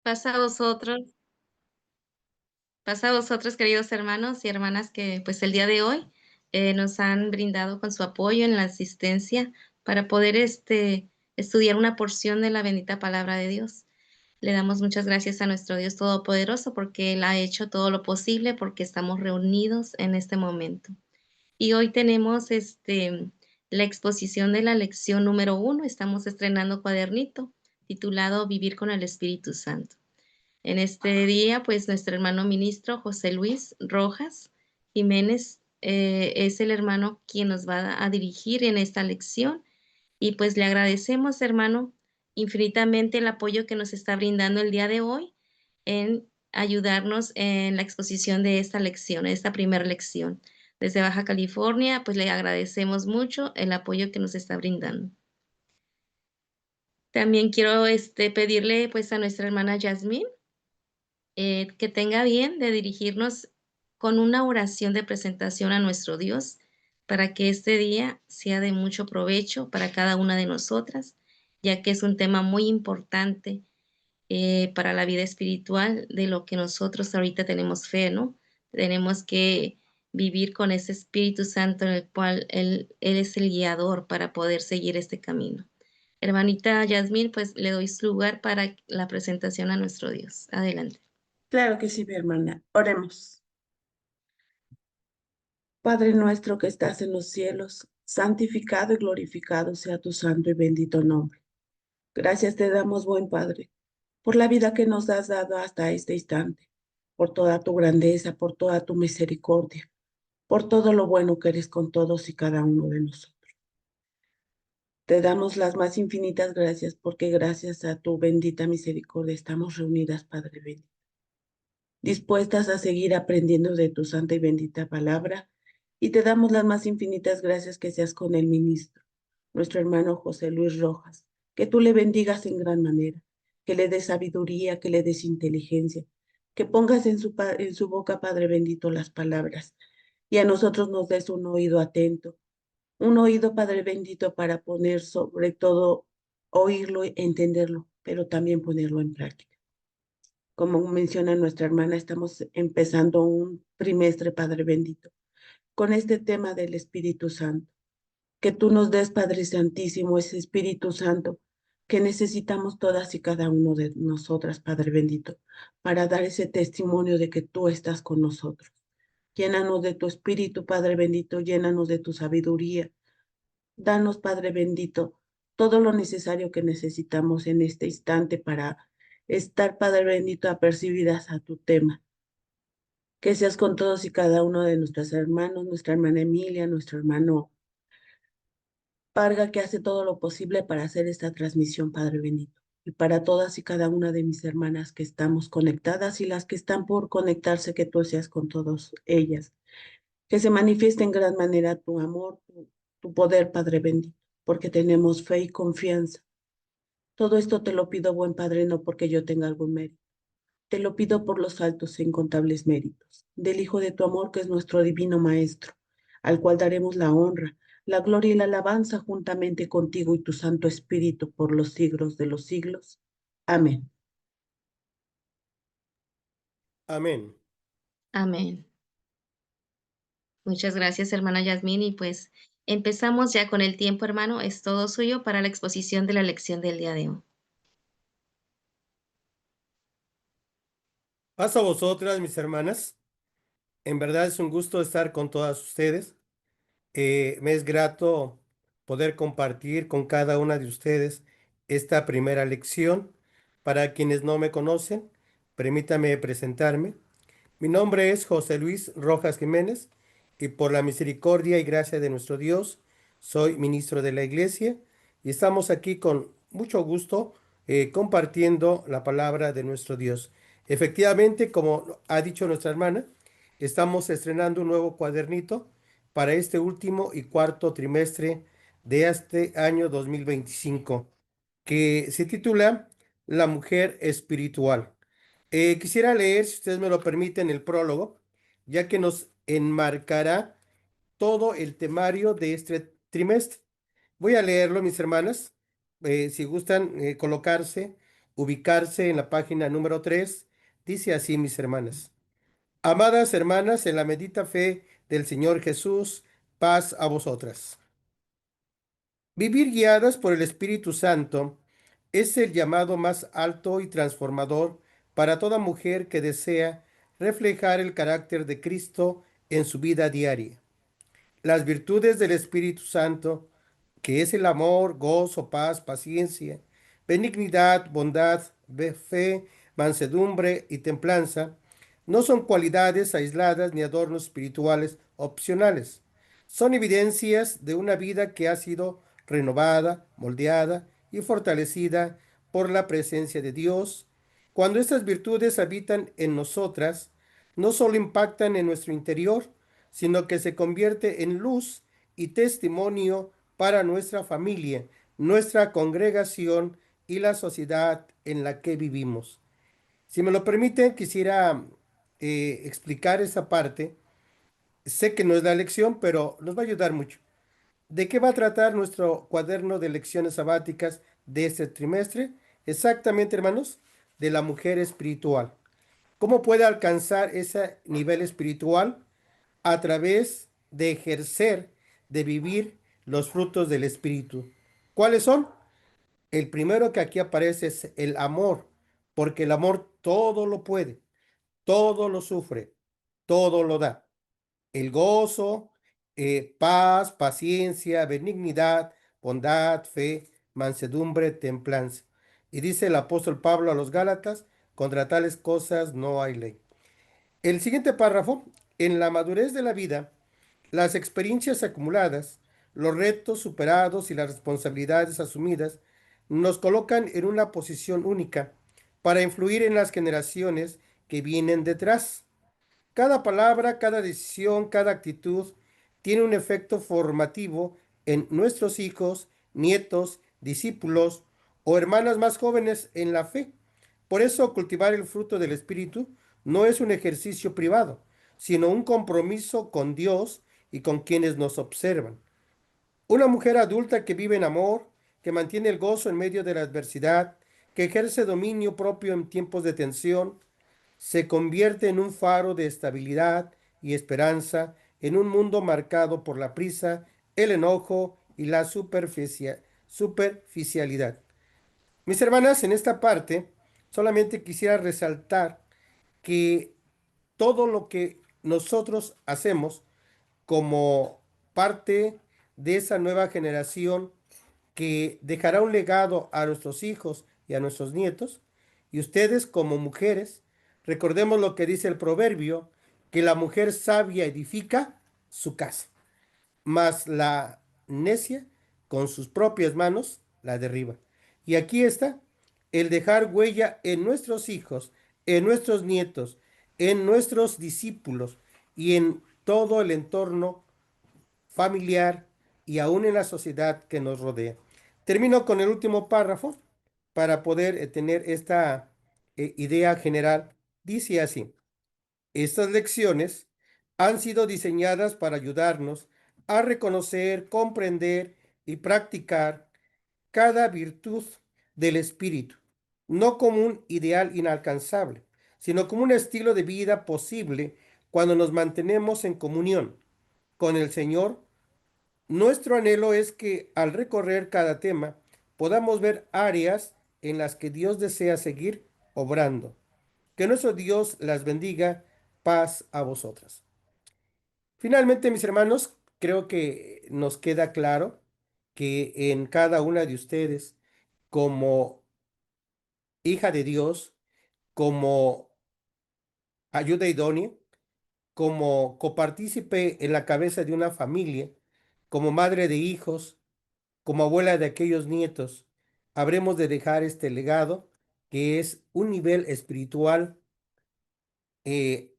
Pasa a vosotros, pasa a vosotros, queridos hermanos y hermanas, que pues el día de hoy nos han brindado con su apoyo en la asistencia para poder estudiar una porción de la bendita palabra de Dios. Le damos muchas gracias a nuestro Dios Todopoderoso porque Él ha hecho todo lo posible porque estamos reunidos en este momento. Y hoy tenemos la exposición de la lección número 1. Estamos estrenando cuadernito titulado Vivir con el Espíritu Santo. En este día, pues nuestro hermano ministro José Luis Rojas Jiménez es el hermano quien nos va a dirigir en esta lección y pues le agradecemos, hermano, infinitamente el apoyo que nos está brindando el día de hoy en ayudarnos en la exposición de esta lección, esta primera lección. Desde Baja California, pues le agradecemos mucho el apoyo que nos está brindando. También quiero pedirle pues a nuestra hermana Yasmín que tenga bien de dirigirnos con una oración de presentación a nuestro Dios para que este día sea de mucho provecho para cada una de nosotras, ya que es un tema muy importante para la vida espiritual de lo que nosotros ahorita tenemos fe, ¿no? Tenemos que vivir con ese Espíritu Santo en el cual Él es el guiador para poder seguir este camino. Hermanita Yasmín, pues le doy su lugar para la presentación a nuestro Dios. Adelante. Claro que sí, mi hermana. Oremos. Padre nuestro que estás en los cielos, santificado y glorificado sea tu santo y bendito nombre. Gracias te damos, buen Padre, por la vida que nos has dado hasta este instante, por toda tu grandeza, por toda tu misericordia, por todo lo bueno que eres con todos y cada uno de nosotros. Te damos las más infinitas gracias porque gracias a tu bendita misericordia estamos reunidas, Padre bendito, dispuestas a seguir aprendiendo de tu santa y bendita palabra, y te damos las más infinitas gracias que seas con el ministro, nuestro hermano José Luis Rojas, que tú le bendigas en gran manera, que le des sabiduría, que le des inteligencia, que pongas en su boca, Padre bendito, las palabras, y a nosotros nos des un oído atento, un oído, Padre bendito, para poner sobre todo, oírlo, entenderlo, pero también ponerlo en práctica. Como menciona nuestra hermana, estamos empezando un trimestre, Padre bendito, con este tema del Espíritu Santo. Que tú nos des, Padre Santísimo, ese Espíritu Santo que necesitamos todas y cada uno de nosotras, Padre bendito, para dar ese testimonio de que tú estás con nosotros. Llénanos de tu Espíritu, Padre bendito, llénanos de tu sabiduría. Danos, Padre bendito, todo lo necesario que necesitamos en este instante para estar, Padre bendito, apercibidas a tu tema. Que seas con todos y cada uno de nuestros hermanos, nuestra hermana Emilia, nuestro hermano Parga, que hace todo lo posible para hacer esta transmisión, Padre bendito. Y para todas y cada una de mis hermanas que estamos conectadas y las que están por conectarse, que tú seas con todas ellas. Que se manifieste en gran manera tu amor, tu poder, Padre bendito, porque tenemos fe y confianza. Todo esto te lo pido, buen Padre, no porque yo tenga algún mérito. Te lo pido por los altos e incontables méritos del Hijo de tu amor, que es nuestro divino Maestro, al cual daremos la honra, la gloria y la alabanza juntamente contigo y tu Santo Espíritu por los siglos de los siglos. Amén. Amén. Amén. Muchas gracias, hermana Yasmín. Y pues empezamos ya con el tiempo, hermano. Es todo suyo para la exposición de la lección del día de hoy. Paso a vosotras, mis hermanas. En verdad es un gusto estar con todas ustedes. Me es grato poder compartir con cada una de ustedes esta primera lección. Para quienes no me conocen, permítame presentarme. Mi nombre es José Luis Rojas Jiménez y por la misericordia y gracia de nuestro Dios, soy ministro de la Iglesia y estamos aquí con mucho gusto compartiendo la palabra de nuestro Dios. Efectivamente, como ha dicho nuestra hermana, estamos estrenando un nuevo cuadernito para este último y cuarto trimestre de este año 2025, que se titula La mujer espiritual. Quisiera leer, si ustedes me lo permiten, el prólogo, ya que nos enmarcará todo el temario de este trimestre. Voy a leerlo, mis hermanas, si gustan colocarse ubicarse en la página número 3. Dice así, mis hermanas. Amadas hermanas, en la bendita fe del Señor Jesús, paz a vosotras. Vivir guiadas por el Espíritu Santo es el llamado más alto y transformador para toda mujer que desea reflejar el carácter de Cristo en su vida diaria. Las virtudes del Espíritu Santo, que es el amor, gozo, paz, paciencia, benignidad, bondad, fe, mansedumbre y templanza, no son cualidades aisladas ni adornos espirituales opcionales. Son evidencias de una vida que ha sido renovada, moldeada y fortalecida por la presencia de Dios. Cuando estas virtudes habitan en nosotras, no solo impactan en nuestro interior, sino que se convierte en luz y testimonio para nuestra familia, nuestra congregación y la sociedad en la que vivimos. Si me lo permiten, quisiera explicar esa parte. Sé que no es la lección, pero nos va a ayudar mucho. ¿De qué va a tratar nuestro cuaderno de lecciones sabáticas de este trimestre? Exactamente, hermanos, de la mujer espiritual. ¿Cómo puede alcanzar ese nivel espiritual? A través de ejercer, de vivir los frutos del Espíritu. ¿Cuáles son? El primero que aquí aparece es el amor, porque el amor todo lo puede, todo lo sufre, todo lo da. El gozo, paz, paciencia, benignidad, bondad, fe, mansedumbre, templanza. Y dice el apóstol Pablo a los Gálatas, contra tales cosas no hay ley. El siguiente párrafo, en la madurez de la vida, las experiencias acumuladas, los retos superados y las responsabilidades asumidas nos colocan en una posición única para influir en las generaciones que vienen detrás. Cada palabra, cada decisión, cada actitud tiene un efecto formativo en nuestros hijos, nietos, discípulos o hermanas más jóvenes en la fe. Por eso cultivar el fruto del Espíritu no es un ejercicio privado, sino un compromiso con Dios y con quienes nos observan. Una mujer adulta que vive en amor, que mantiene el gozo en medio de la adversidad, que ejerce dominio propio en tiempos de tensión, se convierte en un faro de estabilidad y esperanza en un mundo marcado por la prisa, el enojo y la superficialidad. Mis hermanas, en esta parte solamente quisiera resaltar que todo lo que nosotros hacemos como parte de esa nueva generación que dejará un legado a nuestros hijos y a nuestros nietos, y ustedes como mujeres, recordemos lo que dice el proverbio, que la mujer sabia edifica su casa, mas la necia con sus propias manos la derriba. Y aquí está el dejar huella en nuestros hijos, en nuestros nietos, en nuestros discípulos y en todo el entorno familiar y aún en la sociedad que nos rodea. Termino con el último párrafo para poder tener esta idea general. Dice así, estas lecciones han sido diseñadas para ayudarnos a reconocer, comprender y practicar cada virtud del espíritu, no como un ideal inalcanzable, sino como un estilo de vida posible cuando nos mantenemos en comunión con el Señor. Nuestro anhelo es que al recorrer cada tema podamos ver áreas en las que Dios desea seguir obrando. Que nuestro Dios las bendiga. Paz a vosotras. Finalmente, mis hermanos, creo que nos queda claro que en cada una de ustedes, como hija de Dios, como ayuda idónea, como copartícipe en la cabeza de una familia, como madre de hijos, como abuela de aquellos nietos, habremos de dejar este legado que es un nivel espiritual eh,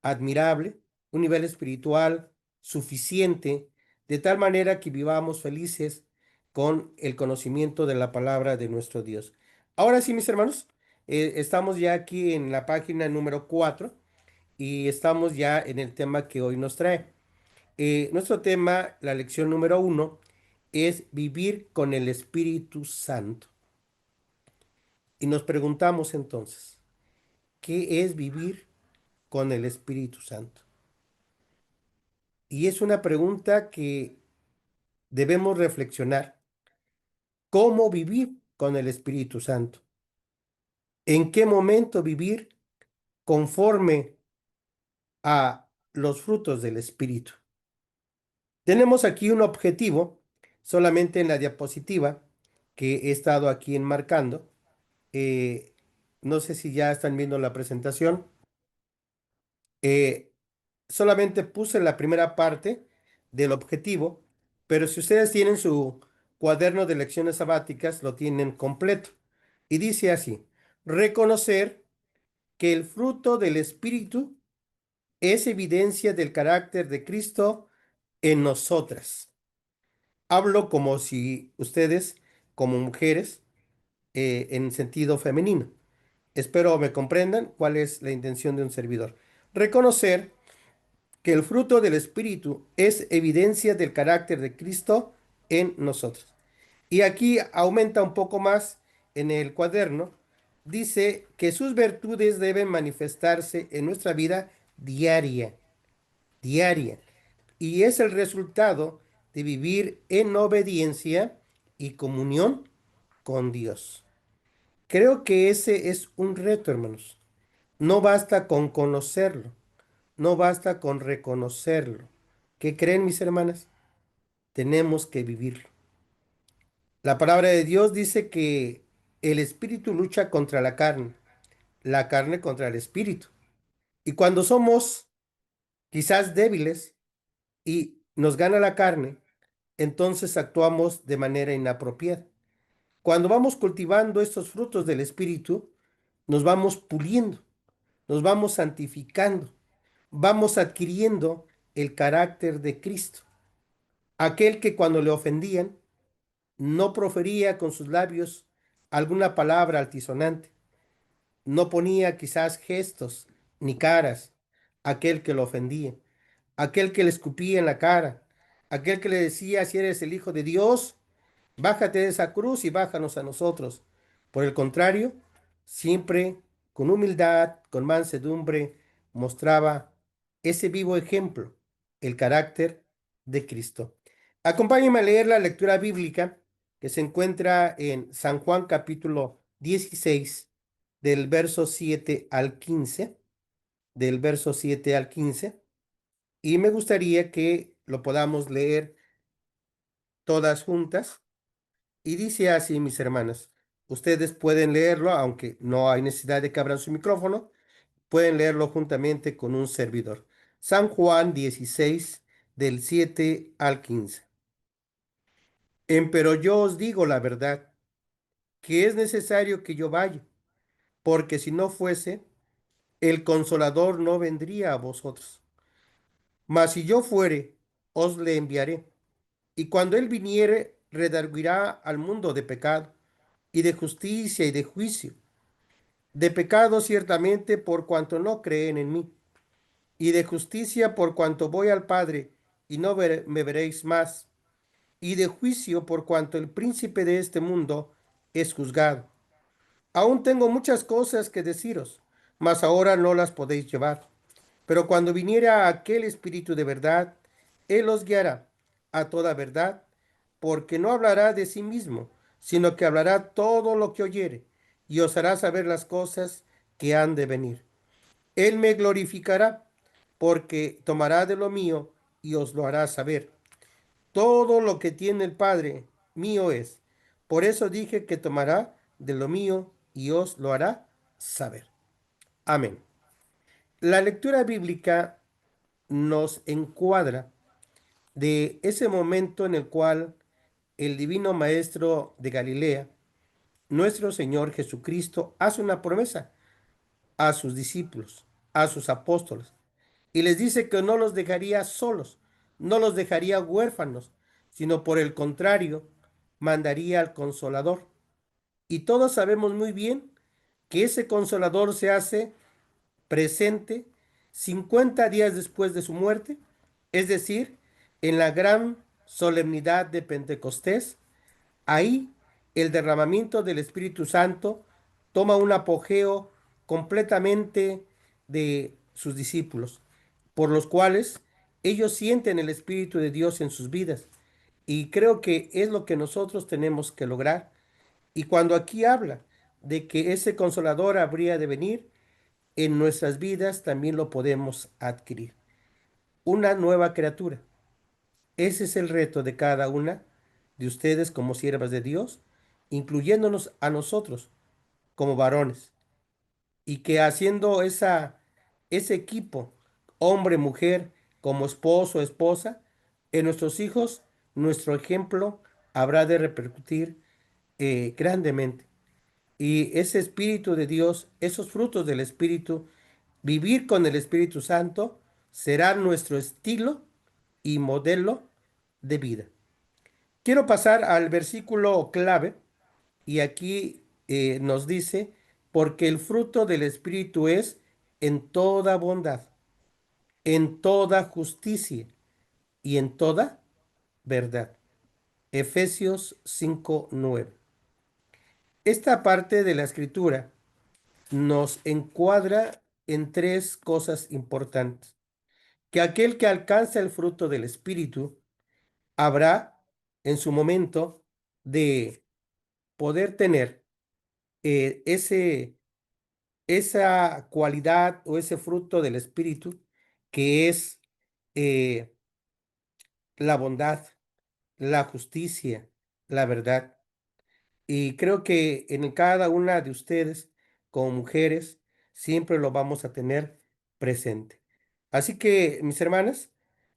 admirable, un nivel espiritual suficiente, de tal manera que vivamos felices con el conocimiento de la palabra de nuestro Dios. Ahora sí, mis hermanos, estamos ya aquí en la página número 4 y estamos ya en el tema que hoy nos trae. Nuestro tema, la lección número 1, es vivir con el Espíritu Santo. Y nos preguntamos entonces, ¿qué es vivir con el Espíritu Santo? Y es una pregunta que debemos reflexionar. ¿Cómo vivir con el Espíritu Santo? ¿En qué momento vivir conforme a los frutos del Espíritu? Tenemos aquí un objetivo, solamente en la diapositiva que he estado aquí enmarcando. Eh, no sé si ya están viendo la presentación. Eh, Solamente puse la primera parte del objetivo, pero si ustedes tienen su cuaderno de lecciones sabáticas, lo tienen completo. Y dice así: reconocer que el fruto del Espíritu es evidencia del carácter de Cristo en nosotras. Hablo como si ustedes, como mujeres, en sentido femenino. Espero me comprendan cuál es la intención de un servidor. Reconocer que el fruto del Espíritu es evidencia del carácter de Cristo en nosotros. Y aquí aumenta un poco más en el cuaderno. Dice que sus virtudes deben manifestarse en nuestra vida diaria, diaria. Y es el resultado de vivir en obediencia y comunión con Dios. Creo que ese es un reto, hermanos. No basta con conocerlo, no basta con reconocerlo. ¿Qué creen, mis hermanas? Tenemos que vivirlo. La palabra de Dios dice que el espíritu lucha contra la carne contra el espíritu. Y cuando somos quizás débiles y nos gana la carne, entonces actuamos de manera inapropiada. Cuando vamos cultivando estos frutos del espíritu, nos vamos puliendo, nos vamos santificando, vamos adquiriendo el carácter de Cristo. Aquel que cuando le ofendían, no profería con sus labios alguna palabra altisonante, no ponía quizás gestos ni caras a aquel que lo ofendía, aquel que le escupía en la cara, aquel que le decía: si eres el Hijo de Dios, bájate de esa cruz y bájanos a nosotros. Por el contrario, siempre con humildad, con mansedumbre, mostraba ese vivo ejemplo, el carácter de Cristo. Acompáñenme a leer la lectura bíblica que se encuentra en San Juan capítulo 16, del verso 7 al 15, del verso 7 al 15, y me gustaría que lo podamos leer todas juntas. Y dice así, mis hermanas, ustedes pueden leerlo, aunque no hay necesidad de que abran su micrófono, pueden leerlo juntamente con un servidor. San Juan 16, del 7 al 15. Empero yo os digo la verdad, que es necesario que yo vaya, porque si no fuese, el Consolador no vendría a vosotros. Mas si yo fuere, os le enviaré. Y cuando él viniere, redarguirá al mundo de pecado, y de justicia y de juicio. De pecado ciertamente por cuanto no creen en mí, y de justicia por cuanto voy al Padre y no me veréis más, y de juicio por cuanto el príncipe de este mundo es juzgado. Aún tengo muchas cosas que deciros, mas ahora no las podéis llevar. Pero cuando viniera aquel Espíritu de verdad, Él os guiará a toda verdad, porque no hablará de sí mismo, sino que hablará todo lo que oyere, y os hará saber las cosas que han de venir. Él me glorificará, porque tomará de lo mío y os lo hará saber. Todo lo que tiene el Padre mío es. Por eso dije que tomará de lo mío y os lo hará saber. Amén. La lectura bíblica nos encuadra de ese momento en el cual el divino Maestro de Galilea, nuestro Señor Jesucristo, hace una promesa a sus discípulos, a sus apóstoles, y les dice que no los dejaría solos, no los dejaría huérfanos, sino por el contrario, mandaría al Consolador. Y todos sabemos muy bien que ese Consolador se hace presente 50 días después de su muerte, es decir, en la gran solemnidad de Pentecostés. Ahí el derramamiento del Espíritu Santo toma un apogeo completamente de sus discípulos, por los cuales ellos sienten el Espíritu de Dios en sus vidas. Y creo que es lo que nosotros tenemos que lograr. Y cuando aquí habla de que ese consolador habría de venir, en nuestras vidas también lo podemos adquirir. Una nueva criatura. Ese es el reto de cada una de ustedes como siervas de Dios, incluyéndonos a nosotros como varones. Y que haciendo ese equipo, hombre, mujer, como esposo, esposa, en nuestros hijos, nuestro ejemplo habrá de repercutir grandemente. Y ese Espíritu de Dios, esos frutos del Espíritu, vivir con el Espíritu Santo, será nuestro estilo y modelo de vida. Quiero pasar al versículo clave y aquí nos dice, porque el fruto del Espíritu es en toda bondad, en toda justicia y en toda verdad. Efesios 5:9. Esta parte de la escritura nos encuadra en tres cosas importantes. Que aquel que alcanza el fruto del Espíritu habrá en su momento de poder tener esa cualidad o ese fruto del Espíritu que es eh, la bondad, la justicia, la verdad. Y creo que en cada una de ustedes, como mujeres, siempre lo vamos a tener presente. Así que, mis hermanas,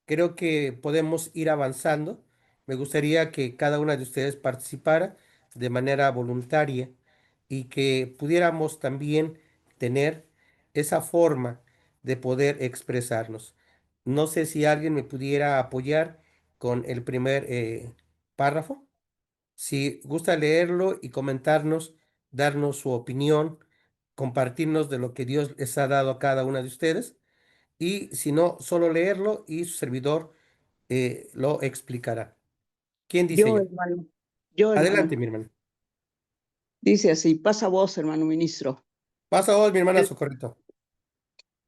creo que podemos ir avanzando. Me gustaría que cada una de ustedes participara de manera voluntaria y que pudiéramos también tener esa forma de poder expresarnos. No sé si alguien me pudiera apoyar con el primer párrafo. Si gusta leerlo y comentarnos, darnos su opinión, compartirnos de lo que Dios les ha dado a cada una de ustedes. Y si no, solo leerlo y su servidor lo explicará. ¿Quién dice Yo, yo? hermano, yo, Adelante, hermano. mi hermana. Dice así, pasa vos, hermano ministro. Pasa vos, mi hermana El- Socorrito.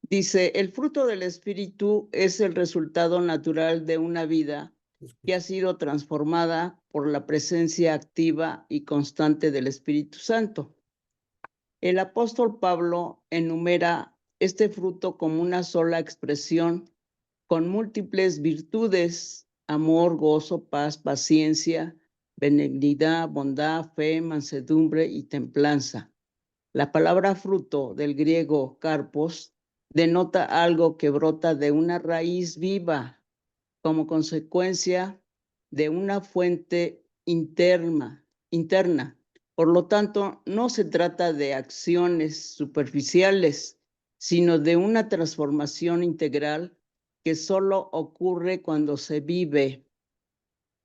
Dice, el fruto del Espíritu es el resultado natural de una vida que ha sido transformada por la presencia activa y constante del Espíritu Santo. El apóstol Pablo enumera este fruto como una sola expresión con múltiples virtudes: amor, gozo, paz, paciencia, benignidad, bondad, fe, mansedumbre y templanza. La palabra fruto, del griego carpos, denota algo que brota de una raíz viva como consecuencia de una fuente interna. Por lo tanto, no se trata de acciones superficiales, sino de una transformación integral que solo ocurre cuando se vive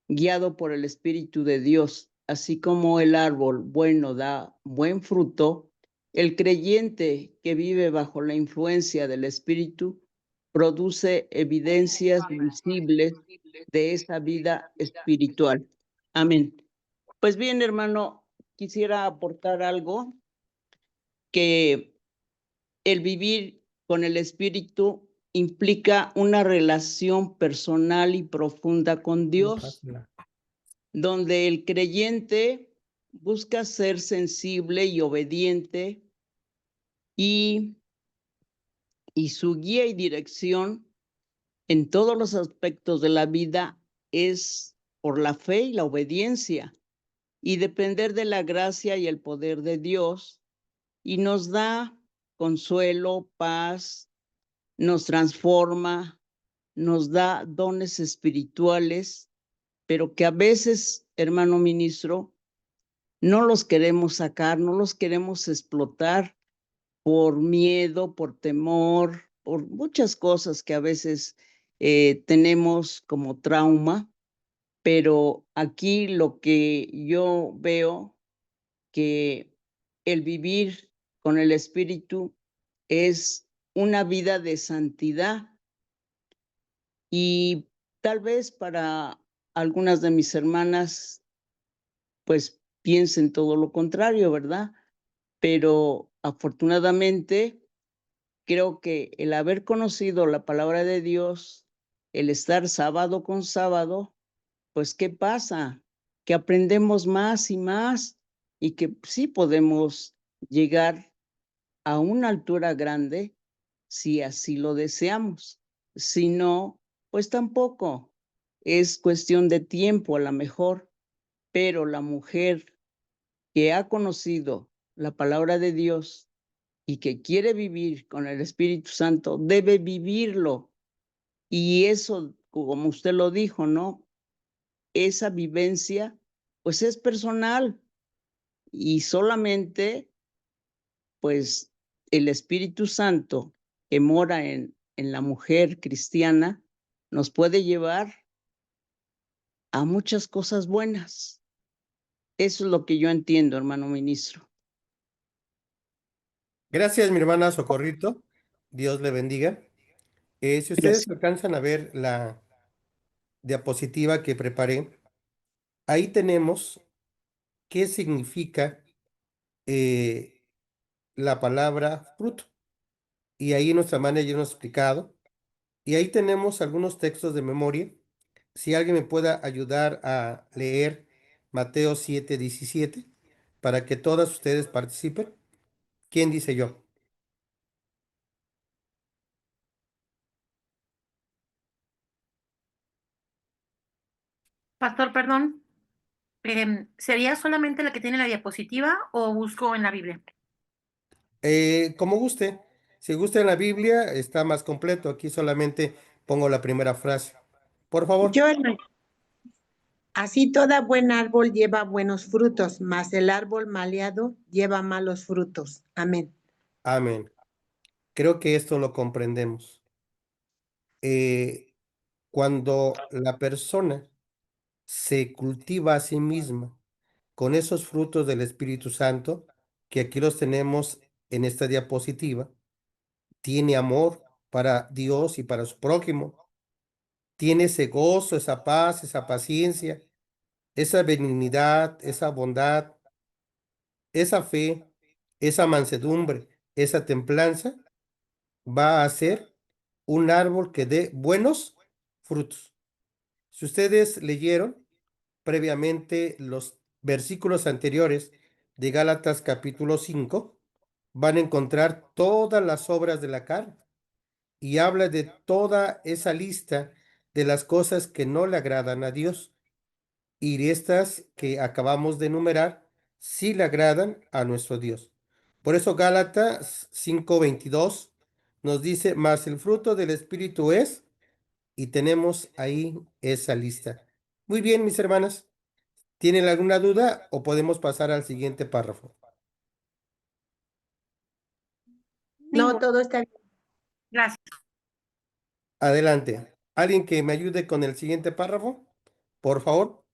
guiado por el Espíritu de Dios. Así como el árbol bueno da buen fruto, el creyente que vive bajo la influencia del Espíritu produce evidencias visibles de esa vida espiritual. Amén. Pues bien, hermano, quisiera aportar algo: que el vivir con el Espíritu implica una relación personal y profunda con No Dios, pasa nada. donde el creyente busca ser sensible y obediente, y, y su guía y dirección en todos los aspectos de la vida es por la fe y la obediencia, y depender de la gracia y el poder de Dios, y nos da consuelo, paz, nos transforma, nos da dones espirituales, pero que a veces, hermano ministro, no los queremos sacar, no los queremos explotar por miedo, por temor, por muchas cosas que a veces tenemos como trauma. Pero aquí lo que yo veo, que el vivir con el Espíritu es una vida de santidad, y tal vez para algunas de mis hermanas pues piensen todo lo contrario, ¿verdad? pero afortunadamente creo que el haber conocido la palabra de Dios, el estar sábado con sábado, pues ¿qué pasa? Que aprendemos más y más y que sí podemos llegar a una altura grande si así lo deseamos. Si no, pues tampoco. Es cuestión de tiempo a lo mejor, pero la mujer que ha conocido la palabra de Dios y que quiere vivir con el Espíritu Santo, debe vivirlo. Y eso, como usted lo dijo, ¿no? Esa vivencia, pues es personal y solamente, pues, el Espíritu Santo que mora en la mujer cristiana nos puede llevar a muchas cosas buenas. Eso es lo que yo entiendo, hermano ministro. Gracias, mi hermana Socorrito. Dios le bendiga. Si ustedes Gracias. alcanzan a ver la diapositiva que preparé, ahí tenemos qué significa eh, la palabra fruto. Y ahí nuestra hermana ya nos ha explicado. Y ahí tenemos algunos textos de memoria. Si alguien me pueda ayudar a leer Mateo 7:17 para que todas ustedes participen. ¿Quién dice yo? Pastor, perdón, ¿sería solamente la que tiene la diapositiva o busco en la Biblia? Como guste. Si gusta en la Biblia, está más completo. Aquí solamente pongo la primera frase. Por favor. Yo, hermano, así toda buen árbol lleva buenos frutos, mas el árbol maleado lleva malos frutos. Amén. Amén. Creo que esto lo comprendemos. Eh, Cuando la persona se cultiva a sí misma con esos frutos del Espíritu Santo, que aquí los tenemos en esta diapositiva, tiene amor para Dios y para su prójimo, tiene ese gozo, esa paz, esa paciencia, esa benignidad, esa bondad, esa fe, esa mansedumbre, esa templanza, va a ser un árbol que dé buenos frutos. Si ustedes leyeron previamente los versículos anteriores de Gálatas capítulo 5, van a encontrar todas las obras de la carne y habla de toda esa lista de las cosas que no le agradan a Dios. Y estas que acabamos de enumerar sí le agradan a nuestro Dios. Por eso Gálatas 5:22 nos dice, mas el fruto del Espíritu es, y tenemos ahí esa lista. Muy bien, mis hermanas. ¿Tienen alguna duda o podemos pasar al siguiente párrafo? No, Ninguna. todo está bien. Gracias. Adelante. ¿Alguien que me ayude con el siguiente párrafo? Por favor.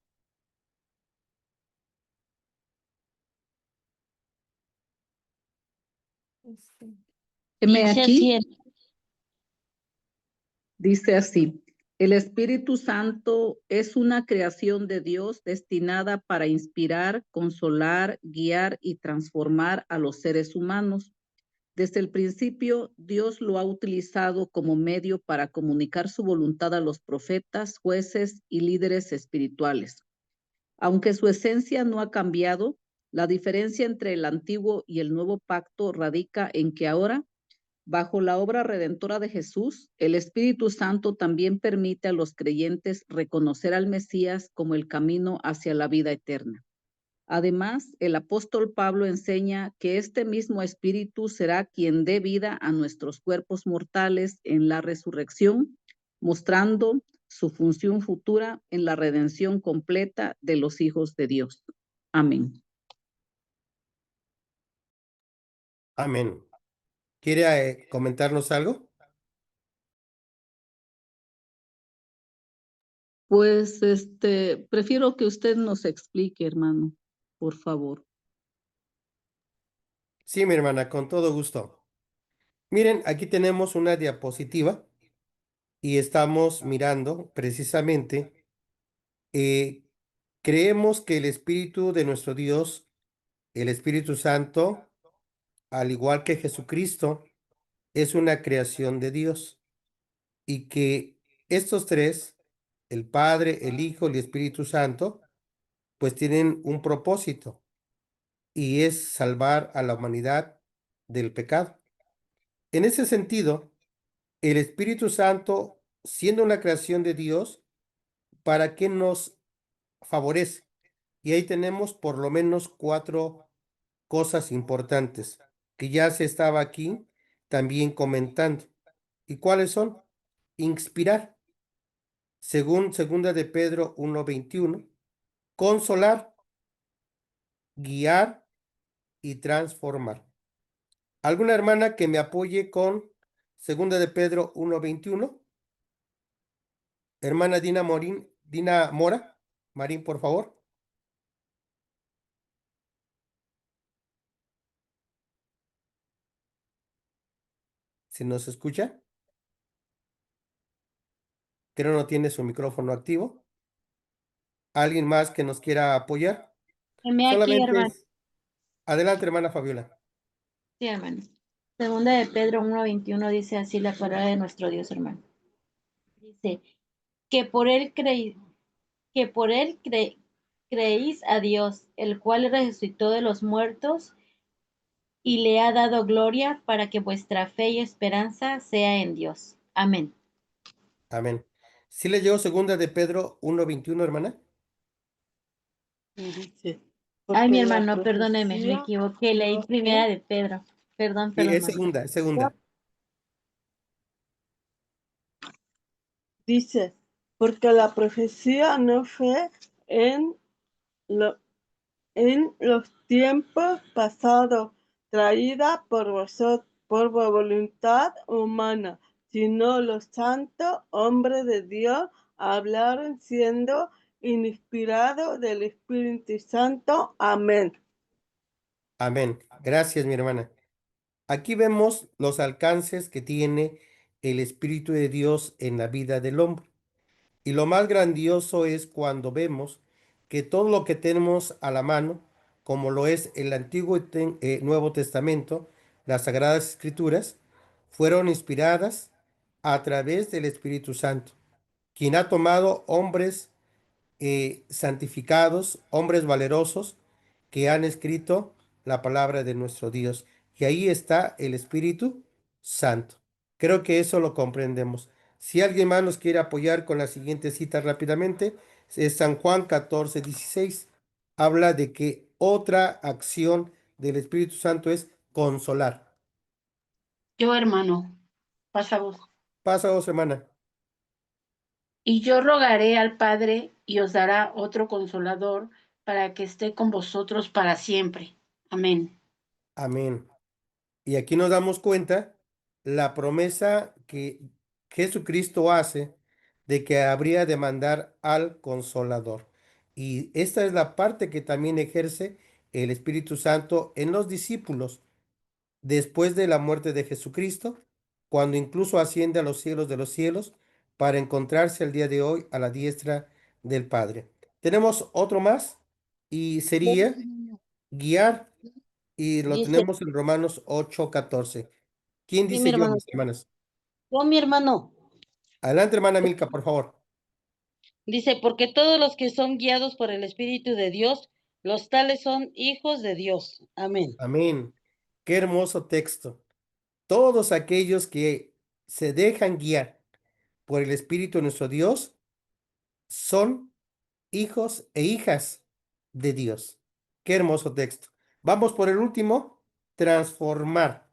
Heme Dice aquí, así, dice así, el Espíritu Santo es una creación de Dios destinada para inspirar, consolar, guiar y transformar a los seres humanos. Desde el principio, Dios lo ha utilizado como medio para comunicar su voluntad a los profetas, jueces y líderes espirituales. Aunque su esencia no ha cambiado, la diferencia entre el antiguo y el nuevo pacto radica en que ahora, bajo la obra redentora de Jesús, el Espíritu Santo también permite a los creyentes reconocer al Mesías como el camino hacia la vida eterna. Además, el apóstol Pablo enseña que este mismo Espíritu será quien dé vida a nuestros cuerpos mortales en la resurrección, mostrando su función futura en la redención completa de los hijos de Dios. Amén. Amén. ¿Quiere comentarnos algo? Pues prefiero que usted nos explique, hermano, por favor. Sí, mi hermana, con todo gusto. Miren, aquí tenemos una diapositiva y estamos mirando precisamente, eh, creemos que el Espíritu de nuestro Dios, el Espíritu Santo, al igual que Jesucristo, es una creación de Dios y que estos tres, el Padre, el Hijo y el Espíritu Santo, pues tienen un propósito y es salvar a la humanidad del pecado. En ese sentido, el Espíritu Santo, siendo una creación de Dios, ¿para qué nos favorece? Y ahí tenemos por lo menos cuatro cosas importantes que ya se estaba aquí también comentando. ¿Y cuáles son? Inspirar, según segunda de Pedro 1:21, consolar, guiar y transformar. ¿Alguna hermana que me apoye con segunda de Pedro 1:21? Hermana Dina Morín, Dina Mora, Marín, por favor. ¿Se nos escucha? Creo no tiene su micrófono activo. ¿Alguien más que nos quiera apoyar? Heme aquí, Solamente hermano. es... Adelante, hermana Fabiola. Sí, hermano. Segunda de Pedro 1:21 dice así la palabra de nuestro Dios, hermano. Dice, que por él creí, que por él cre- creéis a Dios, el cual resucitó de los muertos y le ha dado gloria para que vuestra fe y esperanza sea en Dios. Amén. Amén. ¿Sí le llegó segunda de Pedro 1:21, hermana? Dice, Ay, mi porque la hermano, perdóneme, me profecía equivoqué, leí no primera fue de Pedro. Perdón, Sí, perdón, es hermano. segunda, es segunda. Dice, porque la profecía no fue en, lo- en los tiempos pasados traída por vosotros, por voluntad humana, sino los santos hombres de Dios hablaron siendo inspirados del Espíritu Santo. Amén. Amén. Gracias, mi hermana. Aquí vemos los alcances que tiene el Espíritu de Dios en la vida del hombre. Y lo más grandioso es cuando vemos que todo lo que tenemos a la mano, como lo es el Antiguo y Nuevo Testamento, las Sagradas Escrituras, fueron inspiradas a través del Espíritu Santo, quien ha tomado hombres santificados, hombres valerosos que han escrito la palabra de nuestro Dios. Y ahí está el Espíritu Santo. Creo que eso lo comprendemos. Si alguien más nos quiere apoyar con la siguiente cita rápidamente, es San Juan 14:16. Habla de que otra acción del Espíritu Santo es consolar. Yo, hermano, pasa vos. Pasa, hermana. Y yo rogaré al Padre y os dará otro consolador para que esté con vosotros para siempre. Amén. Amén. Y aquí nos damos cuenta la promesa que Jesucristo hace de que habría de mandar al Consolador. Y esta es la parte que también ejerce el Espíritu Santo en los discípulos después de la muerte de Jesucristo, cuando incluso asciende a los cielos de los cielos para encontrarse el día de hoy a la diestra del Padre. Tenemos otro más y sería guiar y lo Dice, tenemos en Romanos 8:14. ¿Quién sí, mi dice yo, hermano. mis hermanas? Yo, mi hermano. Adelante, hermana Milka, por favor. Dice, porque todos los que son guiados por el Espíritu de Dios, los tales son hijos de Dios. Amén. Amén. Qué hermoso texto. Todos aquellos que se dejan guiar por el Espíritu de nuestro Dios son hijos e hijas de Dios. Qué hermoso texto. Vamos por el último, transformar.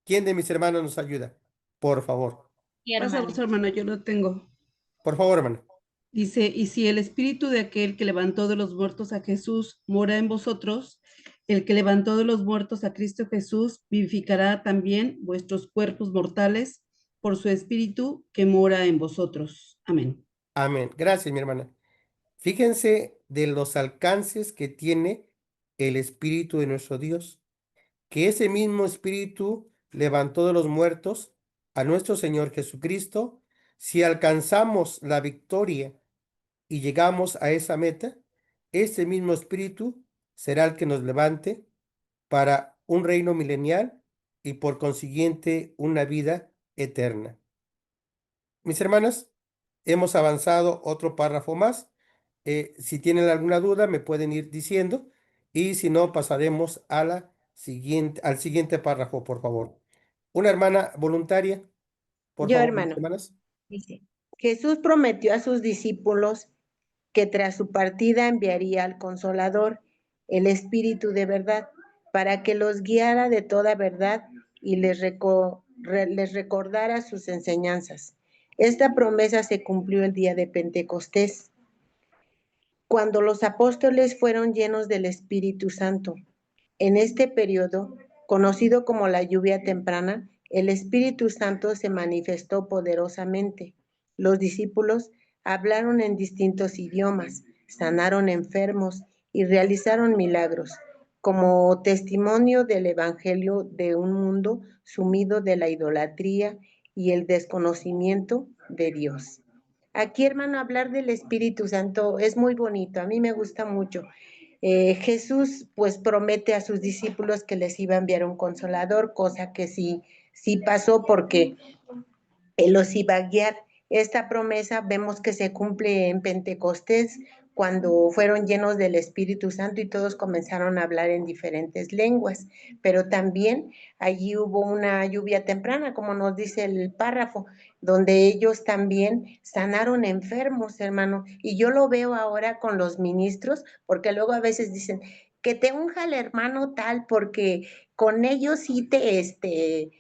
¿Quién de mis hermanos nos ayuda? Por favor. Sí, Pasa hermano. vos, hermano, yo lo tengo. Por favor, hermano. Dice, y si el espíritu de aquel que levantó de los muertos a Jesús mora en vosotros, el que levantó de los muertos a Cristo Jesús vivificará también vuestros cuerpos mortales por su espíritu que mora en vosotros. Amén. Amén. Gracias, mi hermana. Fíjense de los alcances que tiene el Espíritu de nuestro Dios, que ese mismo Espíritu levantó de los muertos a nuestro Señor Jesucristo. Si alcanzamos la victoria y llegamos a esa meta, ese mismo Espíritu será el que nos levante para un reino milenial y por consiguiente una vida eterna. Mis hermanas, hemos avanzado otro párrafo más. Si tienen alguna duda, me pueden ir diciendo y si no, pasaremos a al siguiente párrafo, por favor. Una hermana voluntaria, por Yo, favor, mis hermano, hermanas. dice, Jesús prometió a sus discípulos que tras su partida enviaría al Consolador, el Espíritu de verdad, para que los guiara de toda verdad y les recordara sus enseñanzas. Esta promesa se cumplió el día de Pentecostés, cuando los apóstoles fueron llenos del Espíritu Santo. En este periodo, conocido como la lluvia temprana, el Espíritu Santo se manifestó poderosamente. Los discípulos hablaron en distintos idiomas, sanaron enfermos y realizaron milagros, como testimonio del Evangelio de un mundo sumido de la idolatría y el desconocimiento de Dios. Aquí, hermano, hablar del Espíritu Santo es muy bonito, a mí me gusta mucho. Jesús pues promete a sus discípulos que les iba a enviar un consolador, cosa que sí pasó porque Él los iba a guiar. Esta promesa vemos que se cumple en Pentecostés, cuando fueron llenos del Espíritu Santo y todos comenzaron a hablar en diferentes lenguas, pero también allí hubo una lluvia temprana, como nos dice el párrafo, donde ellos también sanaron enfermos, hermano, y yo lo veo ahora con los ministros, porque luego a veces dicen que te unja el hermano tal, porque con ellos sí te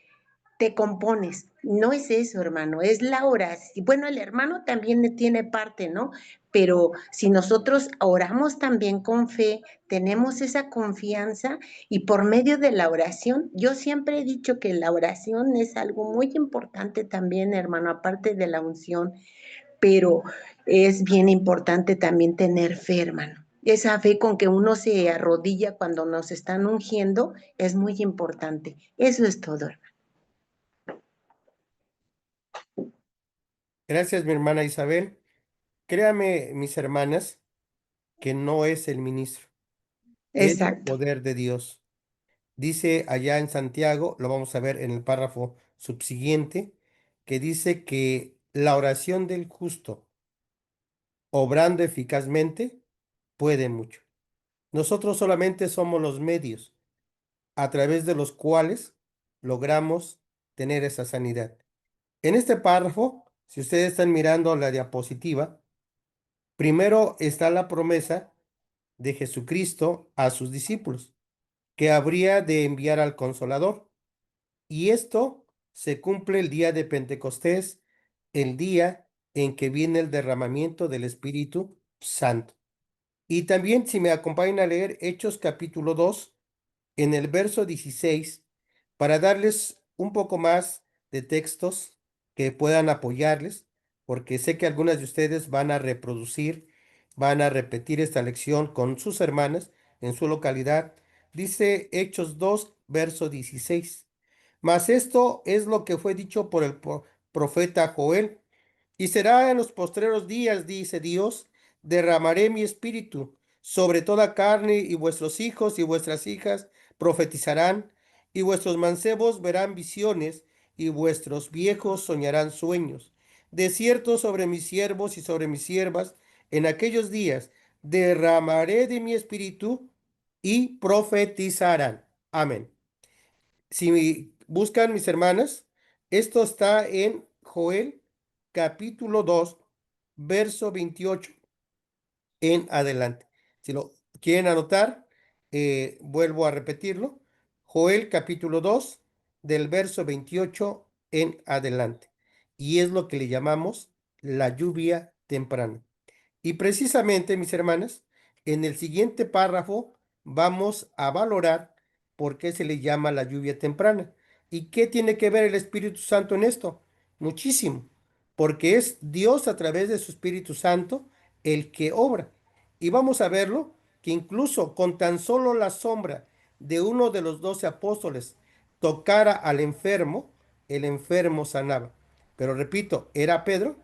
compones. No es eso, hermano, es la oración. Bueno, el hermano también tiene parte, ¿no? Pero si nosotros oramos también con fe, tenemos esa confianza y por medio de la oración, yo siempre he dicho que la oración es algo muy importante también, hermano, aparte de la unción, pero es bien importante también tener fe, hermano. Esa fe con que uno se arrodilla cuando nos están ungiendo es muy importante. Eso es todo, hermano. Gracias, mi hermana Isabel. Créame, mis hermanas, que no es el ministro, es el Exacto. poder de Dios. Dice allá en Santiago, lo vamos a ver en el párrafo subsiguiente, que dice que la oración del justo, obrando eficazmente, puede mucho. Nosotros solamente somos los medios a través de los cuales logramos tener esa sanidad. En este párrafo, si ustedes están mirando la diapositiva, primero está la promesa de Jesucristo a sus discípulos, que habría de enviar al Consolador. Y esto se cumple el día de Pentecostés, el día en que viene el derramamiento del Espíritu Santo. Y también si me acompañan a leer Hechos capítulo 2, en el verso 16, para darles un poco más de textos que puedan apoyarles, porque sé que algunas de ustedes van a van a repetir esta lección con sus hermanas en su localidad. Dice Hechos 2, verso 16. Mas esto es lo que fue dicho por el profeta Joel. Y será en los postreros días, dice Dios, derramaré mi espíritu sobre toda carne, y vuestros hijos y vuestras hijas profetizarán, y vuestros mancebos verán visiones, y vuestros viejos soñarán sueños. De cierto, sobre mis siervos y sobre mis siervas, en aquellos días derramaré de mi espíritu y profetizarán. Amén. Si buscan mis hermanas, esto está en Joel capítulo 2, verso 28 en adelante. Si lo quieren anotar, vuelvo a repetirlo. Joel capítulo 2, del verso 28 en adelante. Y es lo que le llamamos la lluvia temprana. Y precisamente, mis hermanas, en el siguiente párrafo vamos a valorar por qué se le llama la lluvia temprana. ¿Y qué tiene que ver el Espíritu Santo en esto? Muchísimo, porque es Dios a través de su Espíritu Santo el que obra. Y vamos a verlo que incluso con tan solo la sombra de uno de los 12 apóstoles tocara al enfermo, el enfermo sanaba. Pero repito, ¿era Pedro?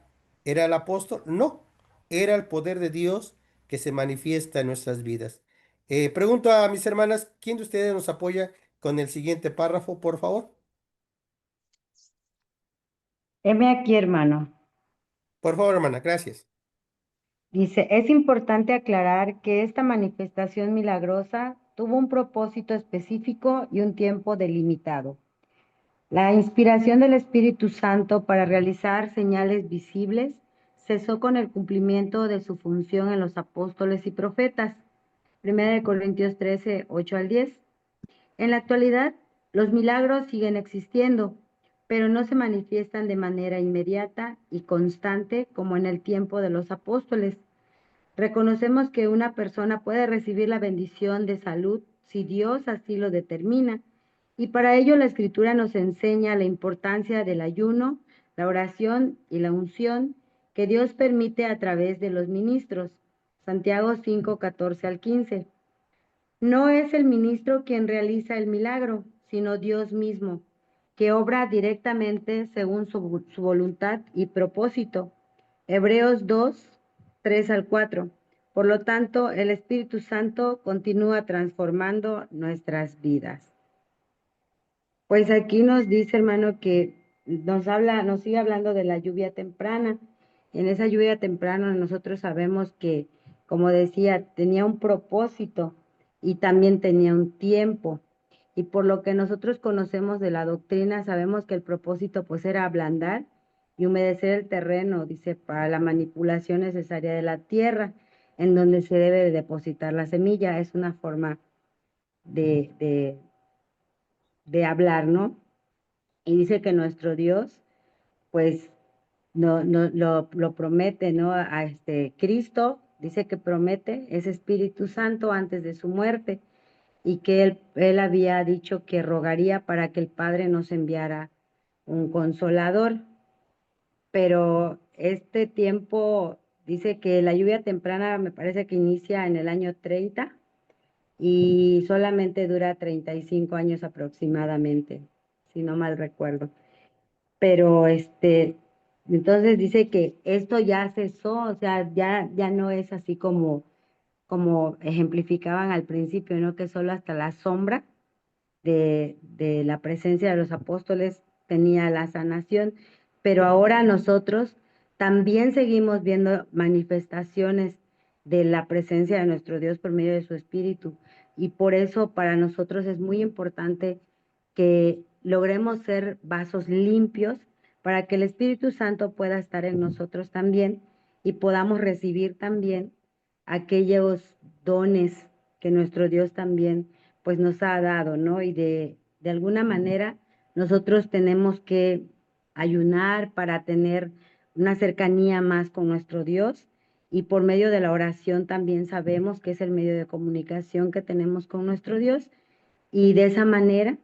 ¿Era el apóstol? No, era el poder de Dios que se manifiesta en nuestras vidas. Pregunto a mis hermanas, ¿quién de ustedes nos apoya con el siguiente párrafo, por favor. Heme aquí, hermano. Por favor, hermana, gracias. Dice, es importante aclarar que esta manifestación milagrosa tuvo un propósito específico y un tiempo delimitado. La inspiración del Espíritu Santo para realizar señales visibles cesó con el cumplimiento de su función en los apóstoles y profetas. 1 Corintios 13, 8 al 10. En la actualidad, los milagros siguen existiendo, pero no se manifiestan de manera inmediata y constante como en el tiempo de los apóstoles. Reconocemos que una persona puede recibir la bendición de salud si Dios así lo determina, y para ello la Escritura nos enseña la importancia del ayuno, la oración y la unción que Dios permite a través de los ministros. Santiago 5, 14 al 15. No es el ministro quien realiza el milagro, sino Dios mismo, que obra directamente según su voluntad y propósito. Hebreos 2, 3 al 4. Por lo tanto, el Espíritu Santo continúa transformando nuestras vidas. Pues aquí nos dice, hermano, que nos sigue hablando de la lluvia temprana. En esa lluvia temprana nosotros sabemos que, como decía, tenía un propósito y también tenía un tiempo. Y por lo que nosotros conocemos de la doctrina, sabemos que el propósito pues era ablandar y humedecer el terreno, dice, para la manipulación necesaria de la tierra, en donde se debe depositar la semilla. Es una forma de hablar, ¿no? Y dice que nuestro Dios, pues, no, lo promete, ¿no? A Cristo, dice que promete ese Espíritu Santo antes de su muerte, y que él había dicho que rogaría para que el Padre nos enviara un consolador. Pero este tiempo, dice que la lluvia temprana me parece que inicia en el año 30 y solamente dura 35 años aproximadamente, si no mal recuerdo. Pero entonces dice que esto ya cesó, o sea, ya no es así como ejemplificaban al principio, ¿no? Que solo hasta la sombra de la presencia de los apóstoles tenía la sanación, pero ahora nosotros también seguimos viendo manifestaciones de la presencia de nuestro Dios por medio de su Espíritu, y por eso para nosotros es muy importante que logremos ser vasos limpios para que el Espíritu Santo pueda estar en nosotros también y podamos recibir también aquellos dones que nuestro Dios también pues nos ha dado, ¿no? Y de alguna manera nosotros tenemos que ayunar para tener una cercanía más con nuestro Dios, y por medio de la oración también sabemos que es el medio de comunicación que tenemos con nuestro Dios, y de esa manera,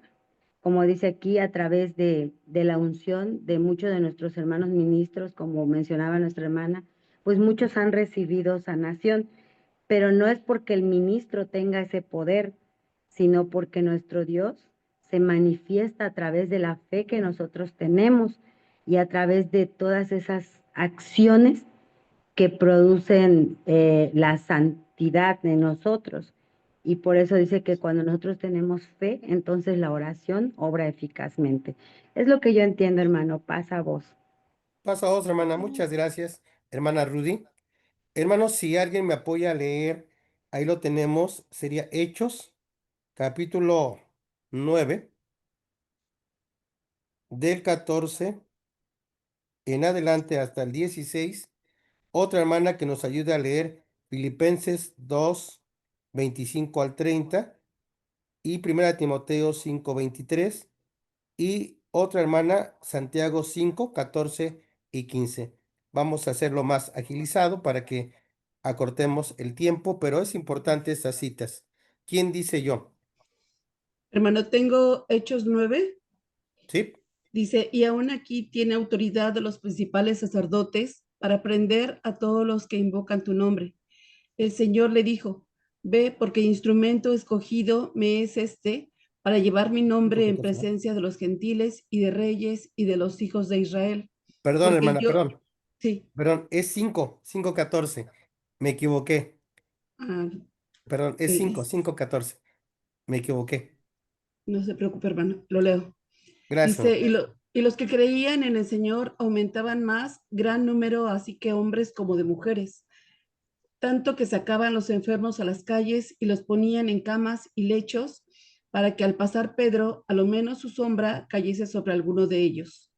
como dice aquí, a través de la unción de muchos de nuestros hermanos ministros, como mencionaba nuestra hermana, pues muchos han recibido sanación, pero no es porque el ministro tenga ese poder, sino porque nuestro Dios se manifiesta a través de la fe que nosotros tenemos y a través de todas esas acciones que producen la santidad en nosotros. Y por eso dice que cuando nosotros tenemos fe, entonces la oración obra eficazmente. Es lo que yo entiendo, hermano. Pasa a vos. Paso a otra, hermana. Muchas gracias, hermana Rudy. Hermanos, si alguien me apoya a leer, ahí lo tenemos, sería Hechos, capítulo 9, del 14 en adelante hasta el 16. Otra hermana que nos ayude a leer Filipenses 2, 25 al 30 y Primera Timoteo 5, 23. Y otra hermana, Santiago 5, 14 y 15. Vamos a hacerlo más agilizado para que acortemos el tiempo, pero es importante estas citas. ¿Quién dice yo? Hermano, tengo Hechos 9. ¿Sí? Dice, y aún aquí tiene autoridad de los principales sacerdotes para prender a todos los que invocan tu nombre. El Señor le dijo, ve, porque instrumento escogido me es para llevar mi Un nombre en poquito más. presencia de los gentiles y de reyes y de los hijos de Israel. Perdón, Porque hermana, yo, perdón. sí, Perdón, es 5, 5, 14. Me equivoqué. ah, Perdón, es 5, es 5, 14. Me equivoqué. No se preocupe, hermano, lo leo. Gracias, Dice, hermano. y los que creían en el Señor aumentaban más, gran número, así que hombres como de mujeres, tanto que sacaban los enfermos a las calles y los ponían en camas y lechos para que al pasar Pedro, a lo menos su sombra cayese sobre alguno de ellos.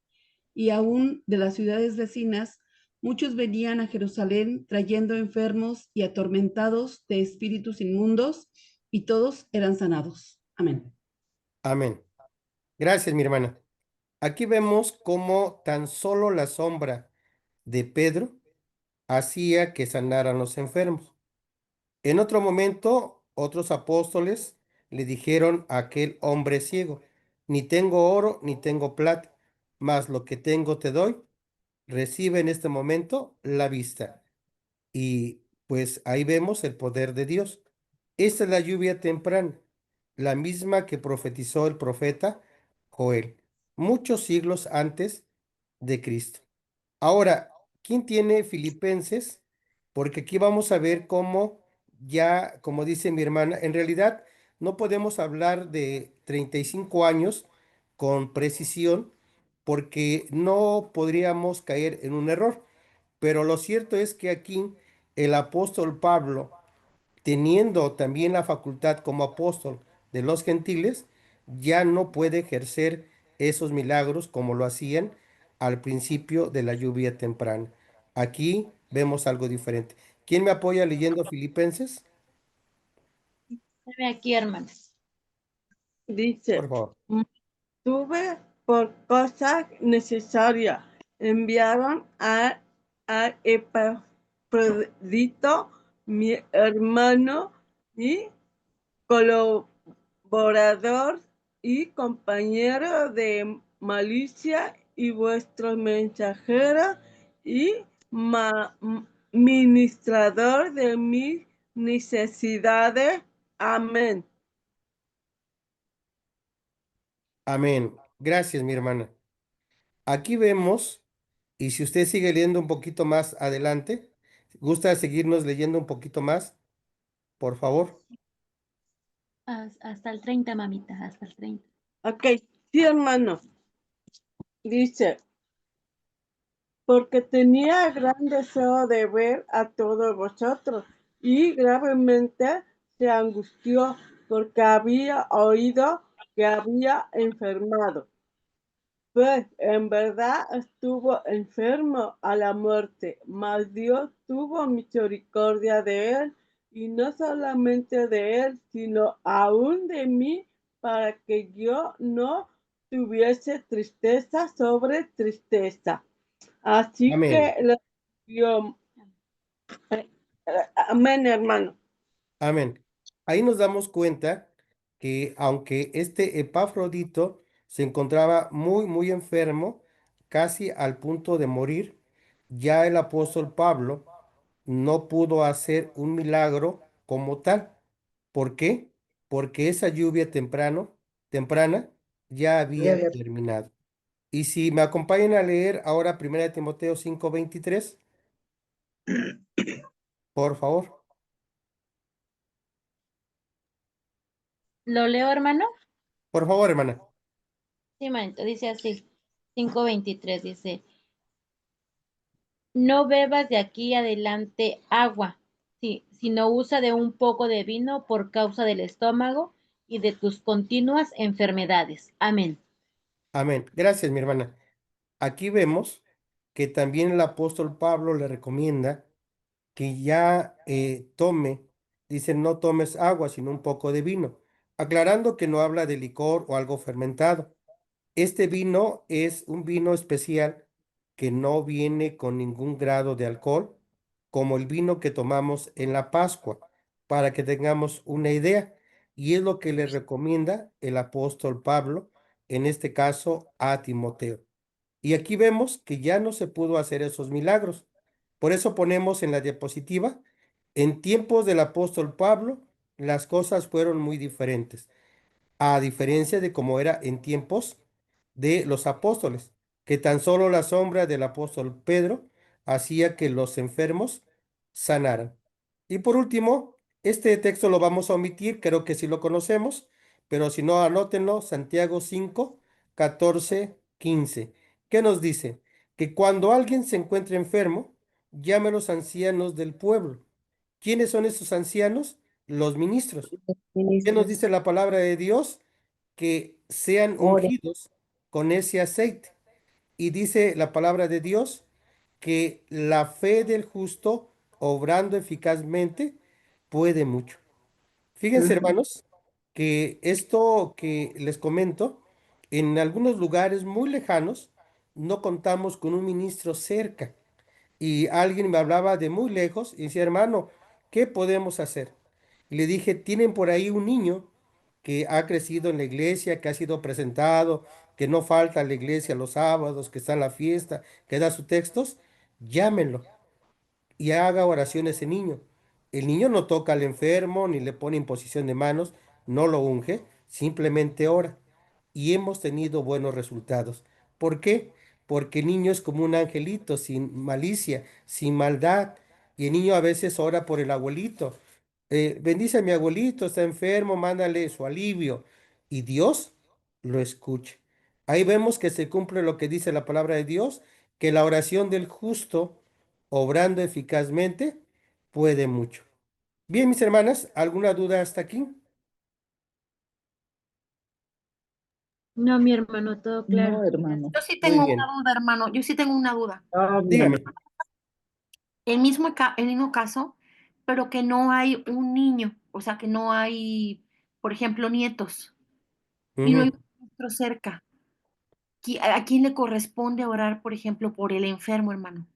Y aún de las ciudades vecinas, muchos venían a Jerusalén trayendo enfermos y atormentados de espíritus inmundos, y todos eran sanados. Amén. Amén. Gracias, mi hermana. Aquí vemos cómo tan solo la sombra de Pedro hacía que sanaran los enfermos. En otro momento, otros apóstoles le dijeron a aquel hombre ciego, ni tengo oro ni tengo plata, mas lo que tengo te doy, recibe en este momento la vista. Y pues ahí vemos el poder de Dios. Esta es la lluvia temprana, la misma que profetizó el profeta Joel, muchos siglos antes de Cristo. Ahora, ¿quién tiene Filipenses? Porque aquí vamos a ver cómo ya, como dice mi hermana, en realidad no podemos hablar de 35 años con precisión porque no podríamos caer en un error. Pero lo cierto es que aquí el apóstol Pablo, teniendo también la facultad como apóstol de los gentiles, ya no puede ejercer esos milagros como lo hacían al principio de la lluvia temprana. Aquí vemos algo diferente. ¿Quién me apoya leyendo Filipenses? Dame aquí, hermanos. Dice, Por favor. tuve por cosa necesaria. Enviaron a Epafrodito, mi hermano y colaborador y compañero de malicia y vuestro mensajero y ministrador de mis necesidades. Amén. Amén. Gracias, mi hermana. Aquí vemos, y si usted sigue leyendo un poquito más adelante, ¿gusta seguirnos leyendo un poquito más? Por favor. Hasta el 30, mamita, hasta el 30. Ok, sí, hermano. Dice, porque tenía gran deseo de ver a todos vosotros y gravemente se angustió porque había oído que había enfermado. Pues en verdad estuvo enfermo a la muerte, mas Dios tuvo misericordia de él, y no solamente de él, sino aún de mí, para que yo no tuviese tristeza sobre tristeza. Así Amén. que le dio, amén, hermano. Amén. Ahí nos damos cuenta que aunque este Epafrodito se encontraba muy, muy enfermo, casi al punto de morir, ya el apóstol Pablo no pudo hacer un milagro como tal. ¿Por qué? Porque esa lluvia temprana ya había terminado. Y si me acompañan a leer ahora 1 Timoteo 5:23, por favor. ¿Lo leo, hermano? Por favor, hermana. Sí, manito, dice así, 5:23, dice, no bebas de aquí adelante agua, sí, sino usa de un poco de vino por causa del estómago y de tus continuas enfermedades. Amén. Amén. Gracias, mi hermana. Aquí vemos que también el apóstol Pablo le recomienda que ya tome, dice, no tomes agua, sino un poco de vino, aclarando que no habla de licor o algo fermentado. Este vino es un vino especial que no viene con ningún grado de alcohol, como el vino que tomamos en la Pascua, para que tengamos una idea. Y es lo que le recomienda el apóstol Pablo, en este caso a Timoteo. Y aquí vemos que ya no se pudo hacer esos milagros. Por eso ponemos en la diapositiva, en tiempos del apóstol Pablo, las cosas fueron muy diferentes a diferencia de cómo era en tiempos de los apóstoles, que tan solo la sombra del apóstol Pedro hacía que los enfermos sanaran. Y por último, este texto lo vamos a omitir, creo que sí lo conocemos, pero si no, anótenlo, Santiago 5, 14, 15. ¿Qué nos dice? Que cuando alguien se encuentre enfermo, llame a los ancianos del pueblo. ¿Quiénes son esos ancianos? Los ministros. ¿Qué nos dice la palabra de Dios? Que sean ungidos con ese aceite. Y dice la palabra de Dios que la fe del justo, obrando eficazmente, puede mucho. Fíjense, hermanos, que esto que les comento, en algunos lugares muy lejanos, no contamos con un ministro cerca. Y alguien me hablaba de muy lejos y decía, hermano, ¿qué podemos hacer? Y le dije, tienen por ahí un niño que ha crecido en la iglesia, que ha sido presentado, que no falta a la iglesia los sábados, que está en la fiesta, que da sus textos, llámenlo y haga oración ese niño. El niño no toca al enfermo ni le pone imposición de manos, no lo unge, simplemente ora. Y hemos tenido buenos resultados. ¿Por qué? Porque el niño es como un angelito, sin malicia, sin maldad. Y el niño a veces ora por el abuelito. Bendice a mi abuelito, está enfermo, mándale su alivio. Y Dios lo escucha. Ahí vemos que se cumple lo que dice la palabra de Dios, que la oración del justo obrando eficazmente, puede mucho. Bien, mis hermanas, ¿alguna duda hasta aquí? No, mi hermano, todo claro. No, hermano. Yo sí Muy tengo una bien. duda, hermano. Yo sí tengo una duda. Dígame. El mismo caso, pero que no hay un niño, o sea, que no hay, por ejemplo, nietos, y no hay Ujú. un maestro cerca. ¿A quién le corresponde orar, por ejemplo, por el enfermo, hermano?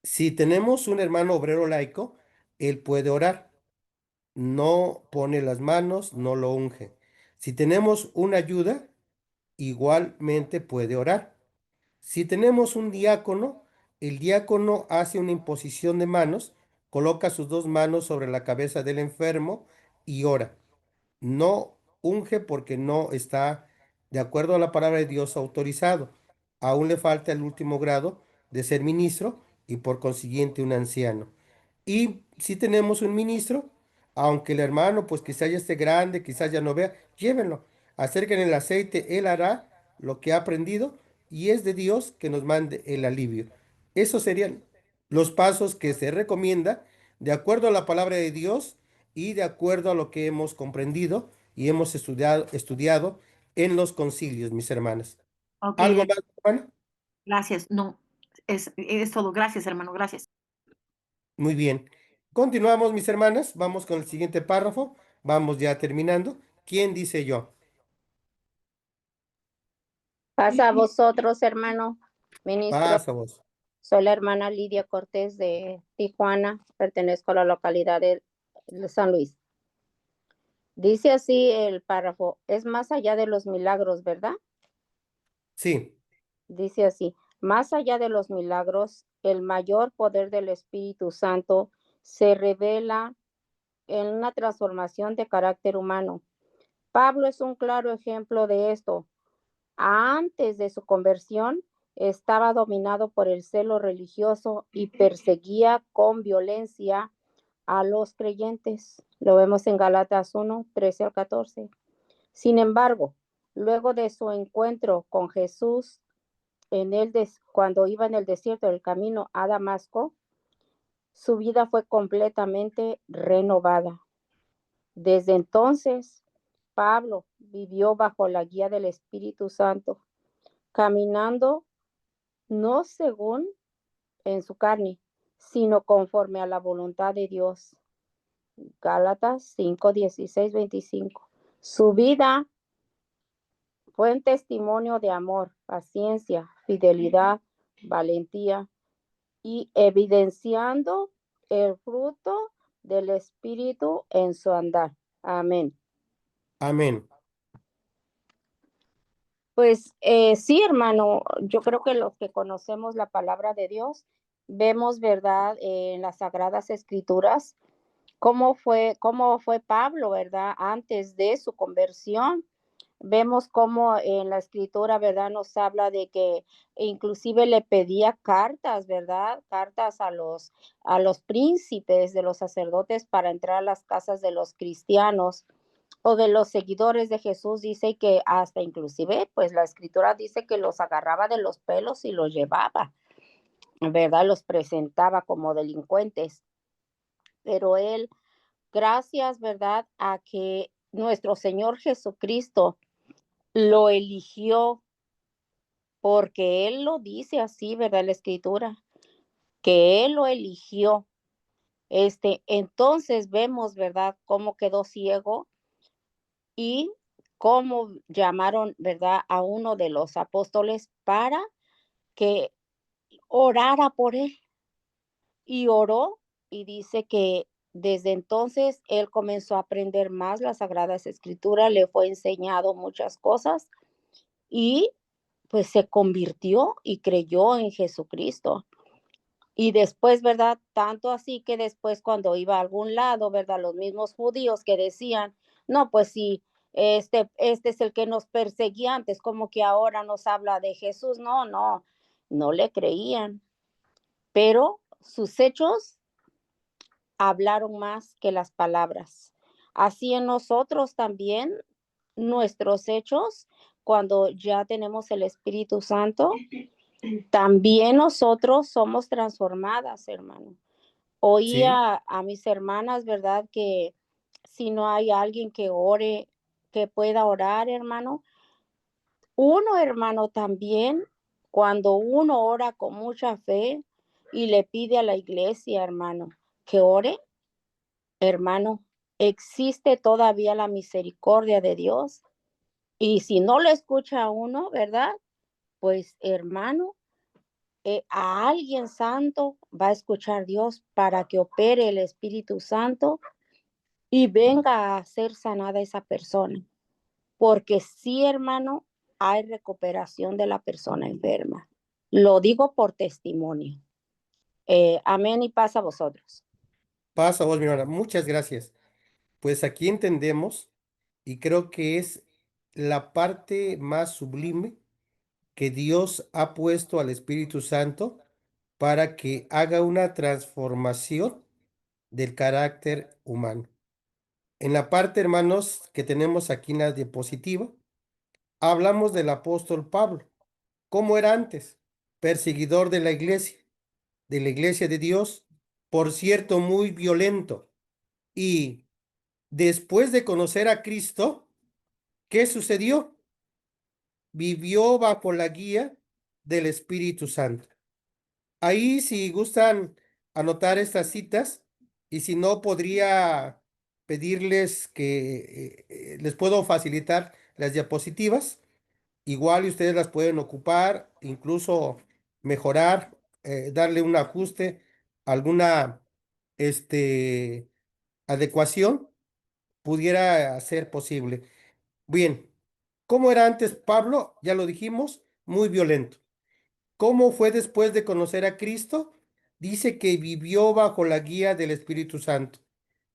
Si tenemos un hermano obrero laico, él puede orar. No pone las manos, no lo unge. Si tenemos una ayuda, igualmente puede orar. Si tenemos un diácono, el diácono hace una imposición de manos, coloca sus dos manos sobre la cabeza del enfermo y ora. No unge porque no está, de acuerdo a la palabra de Dios, autorizado. Aún le falta el último grado de ser ministro y por consiguiente un anciano. Y si tenemos un ministro, aunque el hermano pues quizás ya esté grande, quizás ya no vea, llévenlo, acerquen el aceite, él hará lo que ha aprendido y es de Dios que nos mande el alivio. Esos serían los pasos que se recomienda de acuerdo a la palabra de Dios y de acuerdo a lo que hemos comprendido y hemos estudiado en los concilios, mis hermanas. Ok, ¿Algo más, hermana? gracias. No, es todo. Gracias, hermano, gracias. Muy bien. Continuamos, mis hermanas. Vamos con el siguiente párrafo. Vamos ya terminando. ¿Quién dice yo? Pasa a vosotros, hermano ministro. Pasa vos. Soy la hermana Lidia Cortés de Tijuana, pertenezco a la localidad de San Luis. Dice así el párrafo, es más allá de los milagros, ¿verdad? Sí. Dice así, más allá de los milagros, el mayor poder del Espíritu Santo se revela en una transformación de carácter humano. Pablo es un claro ejemplo de esto. Antes de su conversión, estaba dominado por el celo religioso y perseguía con violencia a los creyentes. Lo vemos en Galatas 1, 13 al 14. Sin embargo, luego de su encuentro con Jesús, cuando iba en el desierto del camino a Damasco, su vida fue completamente renovada. Desde entonces, Pablo vivió bajo la guía del Espíritu Santo, caminando no según en su carne, sino conforme a la voluntad de Dios. Gálatas 5, 16, 25. Su vida fue un testimonio de amor, paciencia, fidelidad, valentía y evidenciando el fruto del Espíritu en su andar. Amén. Amén. Pues sí, hermano, yo creo que los que conocemos la palabra de Dios, vemos, ¿verdad?, en las Sagradas Escrituras, cómo fue Pablo, ¿verdad?, antes de su conversión. Vemos cómo en la Escritura, ¿verdad?, nos habla de que inclusive le pedía cartas, ¿verdad?, cartas a los príncipes de los sacerdotes para entrar a las casas de los cristianos. o de los seguidores de Jesús, dice que hasta inclusive, pues la escritura dice que los agarraba de los pelos y los llevaba, ¿verdad? Los presentaba como delincuentes. Pero él, gracias, ¿verdad? A que nuestro Señor Jesucristo lo eligió, porque él lo dice así, ¿verdad? La escritura, que él lo eligió. Entonces vemos, ¿verdad? Cómo quedó ciego y cómo llamaron, ¿verdad? A uno de los apóstoles para que orara por él. Y oró y dice que desde entonces él comenzó a aprender más las Sagradas Escrituras, le fue enseñado muchas cosas y pues se convirtió y creyó en Jesucristo. Y después, ¿verdad? Tanto así que después cuando iba a algún lado, ¿verdad? Los mismos judíos que decían, no, pues sí, este es el que nos perseguía antes, como que ahora nos habla de Jesús. No, no, no le creían. Pero sus hechos hablaron más que las palabras. Así en nosotros también, nuestros hechos, cuando ya tenemos el Espíritu Santo, también nosotros somos transformadas, hermano. Sí, Oía a mis hermanas, ¿verdad? Que si no hay alguien que ore, que pueda orar, hermano. Uno, hermano, también, cuando uno ora con mucha fe y le pide a la iglesia, hermano, que ore, hermano, existe todavía la misericordia de Dios. Y si no lo escucha a uno, ¿verdad? Pues, hermano, a alguien santo va a escuchar Dios para que opere el Espíritu Santo y venga a ser sanada esa persona. Porque sí, hermano, hay recuperación de la persona enferma. Lo digo por testimonio. Amén y paz a vosotros. pasa a vos, mi hermana. Muchas gracias. Pues aquí entendemos y creo que es la parte más sublime que Dios ha puesto al Espíritu Santo para que haga una transformación del carácter humano. En la parte, hermanos, que tenemos aquí en la diapositiva, hablamos del apóstol Pablo. ¿Cómo era antes? Perseguidor de la iglesia de Dios, por cierto, muy violento. Y después de conocer a Cristo, ¿qué sucedió? Vivió bajo la guía del Espíritu Santo. Ahí, si gustan anotar estas citas, y si no, podría pedirles que les puedo facilitar las diapositivas. Igual y ustedes las pueden ocupar, incluso mejorar, darle un ajuste, alguna este, adecuación pudiera ser posible. Bien, ¿cómo era antes Pablo? Ya lo dijimos, muy violento. ¿Cómo fue después de conocer a Cristo? Dice que vivió bajo la guía del Espíritu Santo.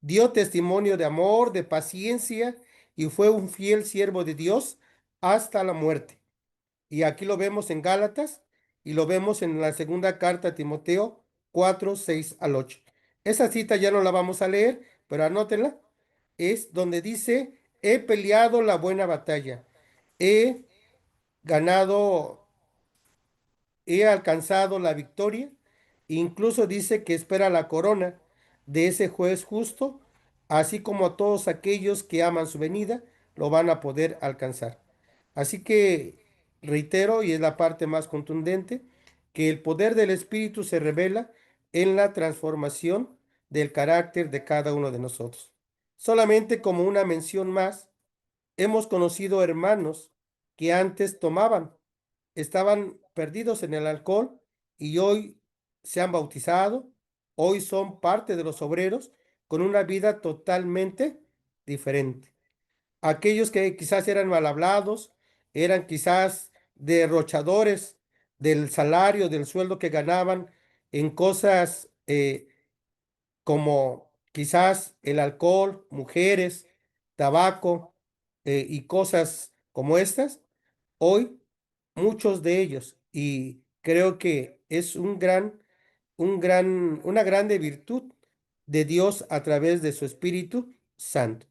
Dio testimonio de amor, de paciencia y fue un fiel siervo de Dios hasta la muerte. Y aquí lo vemos en Gálatas y lo vemos en la segunda carta a Timoteo 4, 6 al 8. Esa cita ya no la vamos a leer, pero anótenla. Es donde dice, he peleado la buena batalla, he ganado, he alcanzado la victoria. Incluso dice que espera la corona de ese juez justo, así como a todos aquellos que aman su venida, lo van a poder alcanzar. Así que reitero, y es la parte más contundente, que el poder del Espíritu se revela en la transformación del carácter de cada uno de nosotros. Solamente como una mención más, hemos conocido hermanos que antes tomaban, estaban perdidos en el alcohol y hoy se han bautizado, hoy son parte de los obreros con una vida totalmente diferente. Aquellos que quizás eran mal hablados, eran quizás derrochadores del salario, del sueldo que ganaban en cosas como quizás el alcohol, mujeres, tabaco y cosas como estas. Hoy muchos de ellos, y creo que es una grande virtud de Dios a través de su Espíritu Santo.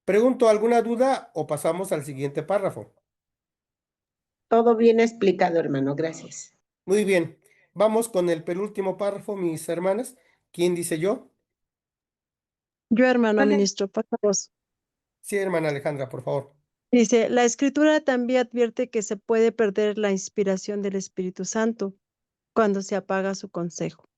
Pregunto, ¿alguna duda o pasamos al siguiente párrafo? Todo bien explicado, hermano. Gracias. Muy bien. Vamos con el penúltimo párrafo, mis hermanas. ¿Quién dice yo? Yo, hermano Vale. ministro, pasamos. Sí, hermana Alejandra, por favor. Dice, la escritura también advierte que se puede perder la inspiración del Espíritu Santo cuando se apaga su consejo,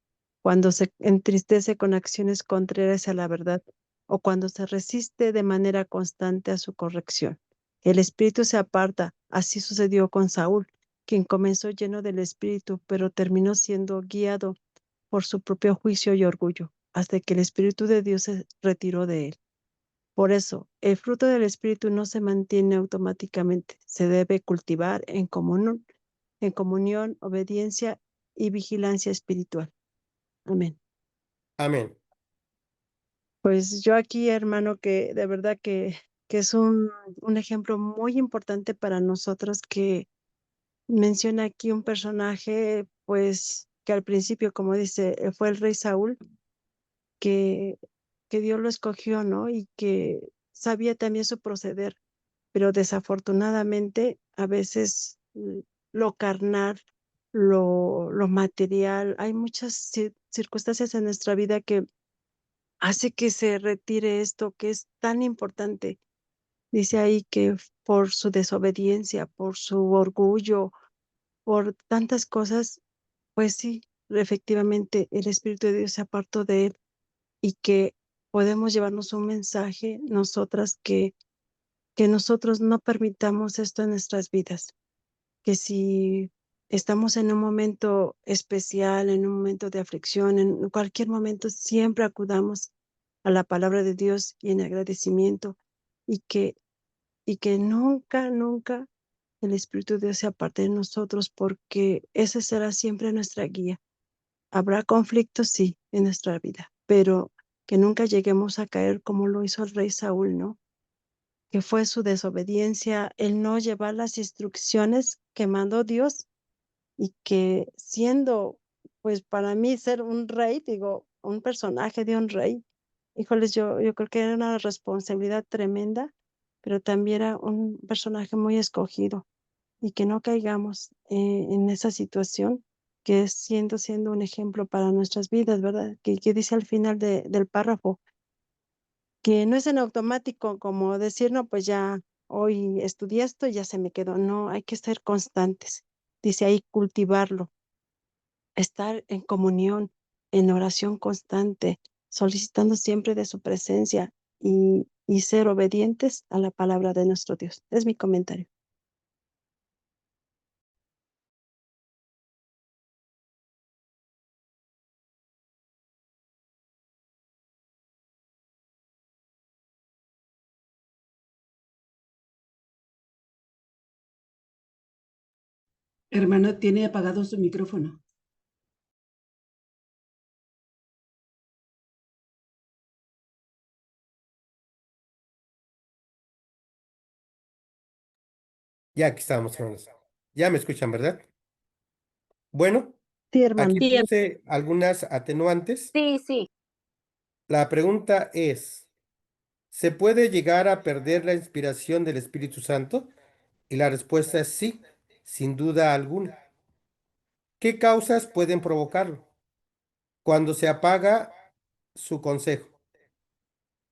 cuando se entristece con acciones contrarias a la verdad o cuando se resiste de manera constante a su corrección. El Espíritu se aparta, así sucedió con Saúl, quien comenzó lleno del Espíritu, pero terminó siendo guiado por su propio juicio y orgullo, hasta que el Espíritu de Dios se retiró de él. Por eso, el fruto del Espíritu no se mantiene automáticamente, se debe cultivar en comunión, obediencia y vigilancia espiritual. Amén. Amén. Pues yo aquí, hermano, que de verdad que es un ejemplo muy importante para nosotros que menciona aquí un personaje, pues que al principio, como dice, fue el rey Saúl, que, que Dios lo escogió, ¿no? Y que sabía también su proceder, pero desafortunadamente a veces lo carnal, lo material, hay muchas circunstancias en nuestra vida que hace que se retire esto que es tan importante. Dice ahí que por su desobediencia, por su orgullo, por tantas cosas, pues sí, efectivamente el Espíritu de Dios se apartó de él y que podemos llevarnos un mensaje nosotras que nosotros no permitamos esto en nuestras vidas, que si estamos en un momento especial, en un momento de aflicción, en cualquier momento, siempre acudamos a la palabra de Dios y en agradecimiento y que nunca, nunca el Espíritu de Dios se aparte de nosotros porque ese será siempre nuestra guía. Habrá conflictos, sí, en nuestra vida, pero que nunca lleguemos a caer como lo hizo el rey Saúl, ¿no? Que fue su desobediencia, el no llevar las instrucciones que mandó Dios y que siendo, pues para mí ser un rey, digo, un personaje de un rey, híjoles, yo creo que era una responsabilidad tremenda, pero también era un personaje muy escogido y que no caigamos en esa situación que es siendo un ejemplo para nuestras vidas, ¿verdad? Que dice al final del párrafo, que no es en automático como decir, no, pues ya hoy estudié esto y ya se me quedó. No, hay que ser constantes. Dice ahí cultivarlo, estar en comunión, en oración constante, solicitando siempre de su presencia y ser obedientes a la palabra de nuestro Dios. Es mi comentario. Hermano, tiene apagado su micrófono. Ya aquí estamos, hermanos. Ya me escuchan, ¿verdad? Bueno, Sí, hermano. aquí puse algunas atenuantes. Sí, sí. La pregunta es, ¿se puede llegar a perder la inspiración del Espíritu Santo? Y la respuesta es sí, sin duda alguna. ¿Qué causas pueden provocarlo? Cuando se apaga su consejo,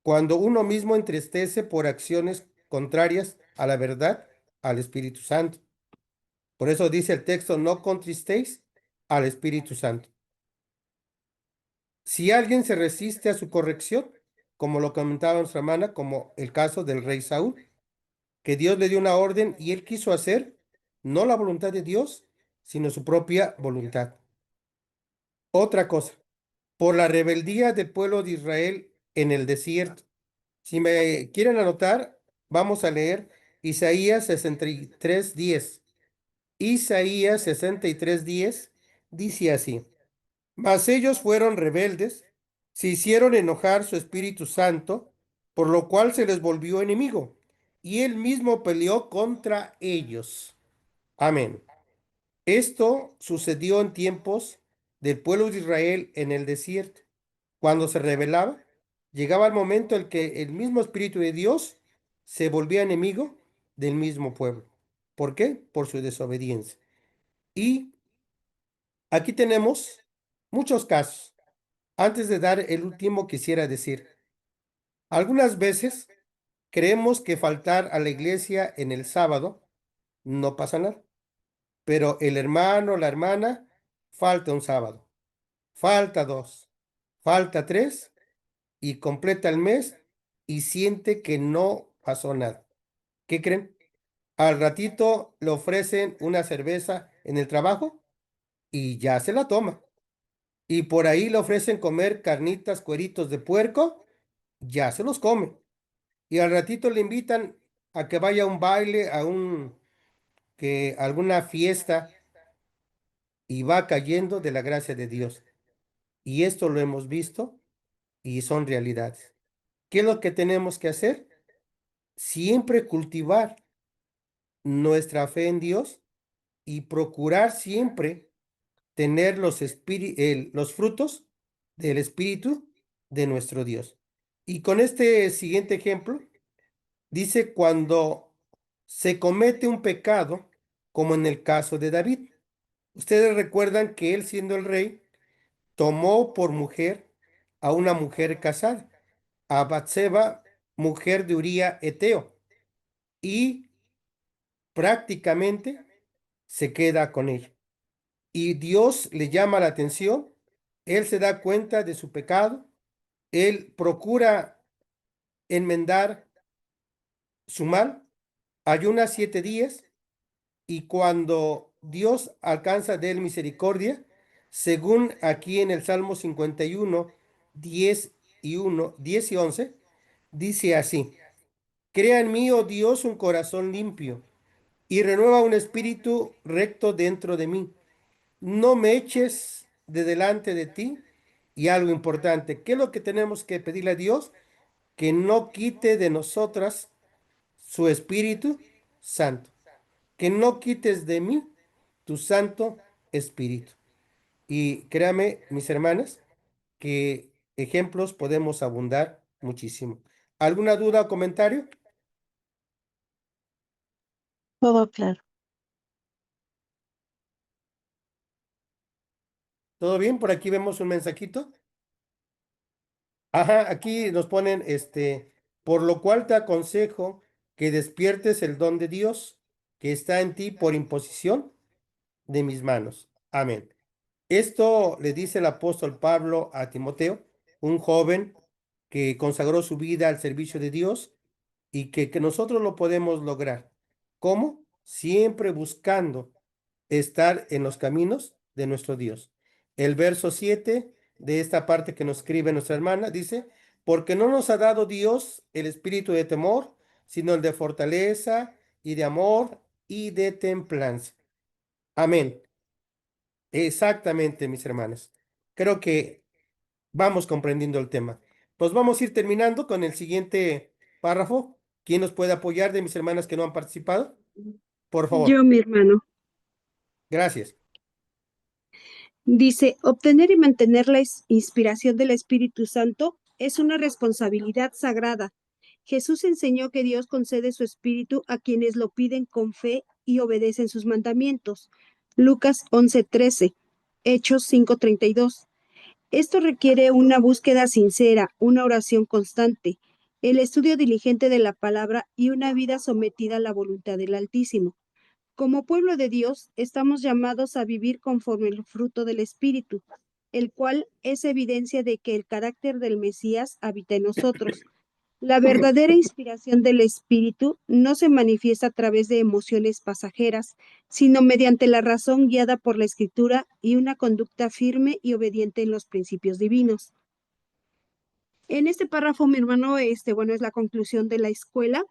cuando uno mismo entristece por acciones contrarias a la verdad, al Espíritu Santo. Por eso dice el texto, no contristéis al Espíritu Santo. Si alguien se resiste a su corrección, como lo comentaba nuestra hermana, como el caso del rey Saúl, que Dios le dio una orden y él quiso hacer no la voluntad de Dios, sino su propia voluntad. Otra cosa, por la rebeldía del pueblo de Israel en el desierto. Si me quieren anotar, vamos a leer Isaías 63:10. Isaías 63:10 dice así: Mas ellos fueron rebeldes, se hicieron enojar su Espíritu Santo, por lo cual se les volvió enemigo, y él mismo peleó contra ellos. Amén. Esto sucedió en tiempos del pueblo de Israel en el desierto. Cuando se rebelaba, llegaba el momento en que el mismo Espíritu de Dios se volvía enemigo del mismo pueblo. ¿Por qué? Por su desobediencia. Y aquí tenemos muchos casos. Antes de dar el último, quisiera decir, algunas veces creemos que faltar a la iglesia en el sábado no pasa nada, pero el hermano o la hermana falta un sábado, falta dos, falta tres y completa el mes y siente que no pasó nada. ¿Qué creen? Al ratito le ofrecen una cerveza en el trabajo y ya se la toma. Y por ahí le ofrecen comer carnitas, cueritos de puerco, ya se los come. Y al ratito le invitan a que vaya a un baile, alguna fiesta y va cayendo de la gracia de Dios. Y esto lo hemos visto y son realidades. ¿Qué es lo que tenemos que hacer? Siempre cultivar nuestra fe en Dios y procurar siempre tener los frutos del Espíritu de nuestro Dios. Y con este siguiente ejemplo, dice cuando se comete un pecado, como en el caso de David. Ustedes recuerdan que él, siendo el rey, tomó por mujer a una mujer casada, a Batseba, mujer de Uría Eteo, y prácticamente se queda con ella. Y Dios le llama la atención, él se da cuenta de su pecado, él procura enmendar su mal, ayuna 7 días y cuando Dios alcanza de él misericordia, según aquí en el Salmo 51, 10 y 11, dice así: Crea en mí, oh Dios, un corazón limpio y renueva un espíritu recto dentro de mí. No me eches de delante de ti. Y algo importante, ¿qué es lo que tenemos que pedirle a Dios? Que no quite de nosotras su Espíritu Santo. Que no quites de mí tu Santo Espíritu. Y créame, mis hermanas, que ejemplos podemos abundar muchísimo. ¿Alguna duda o comentario? Todo claro. ¿Todo bien? Por aquí vemos un mensajito. Ajá, aquí nos ponen, por lo cual te aconsejo que despiertes el don de Dios que está en ti por imposición de mis manos. Amén. Esto le dice el apóstol Pablo a Timoteo, un joven que consagró su vida al servicio de Dios y que nosotros lo podemos lograr. ¿Cómo? Siempre buscando estar en los caminos de nuestro Dios. El verso 7 de esta parte que nos escribe nuestra hermana dice, porque no nos ha dado Dios el espíritu de temor, sino el de fortaleza y de amor y de templanza. Amén. Exactamente, mis hermanas. Creo que vamos comprendiendo el tema. Pues vamos a ir terminando con el siguiente párrafo. ¿Quién nos puede apoyar de mis hermanas que no han participado? Por favor. Yo, mi hermano. Gracias. Dice, obtener y mantener la inspiración del Espíritu Santo es una responsabilidad sagrada. Jesús enseñó que Dios concede su Espíritu a quienes lo piden con fe y obedecen sus mandamientos. Lucas 11:13, Hechos 5:32. Esto requiere una búsqueda sincera, una oración constante, el estudio diligente de la palabra y una vida sometida a la voluntad del Altísimo. Como pueblo de Dios, estamos llamados a vivir conforme el fruto del Espíritu, el cual es evidencia de que el carácter del Mesías habita en nosotros. La verdadera inspiración del Espíritu no se manifiesta a través de emociones pasajeras, sino mediante la razón guiada por la Escritura y una conducta firme y obediente en los principios divinos. En este párrafo, mi hermano, bueno, es la conclusión de la escuela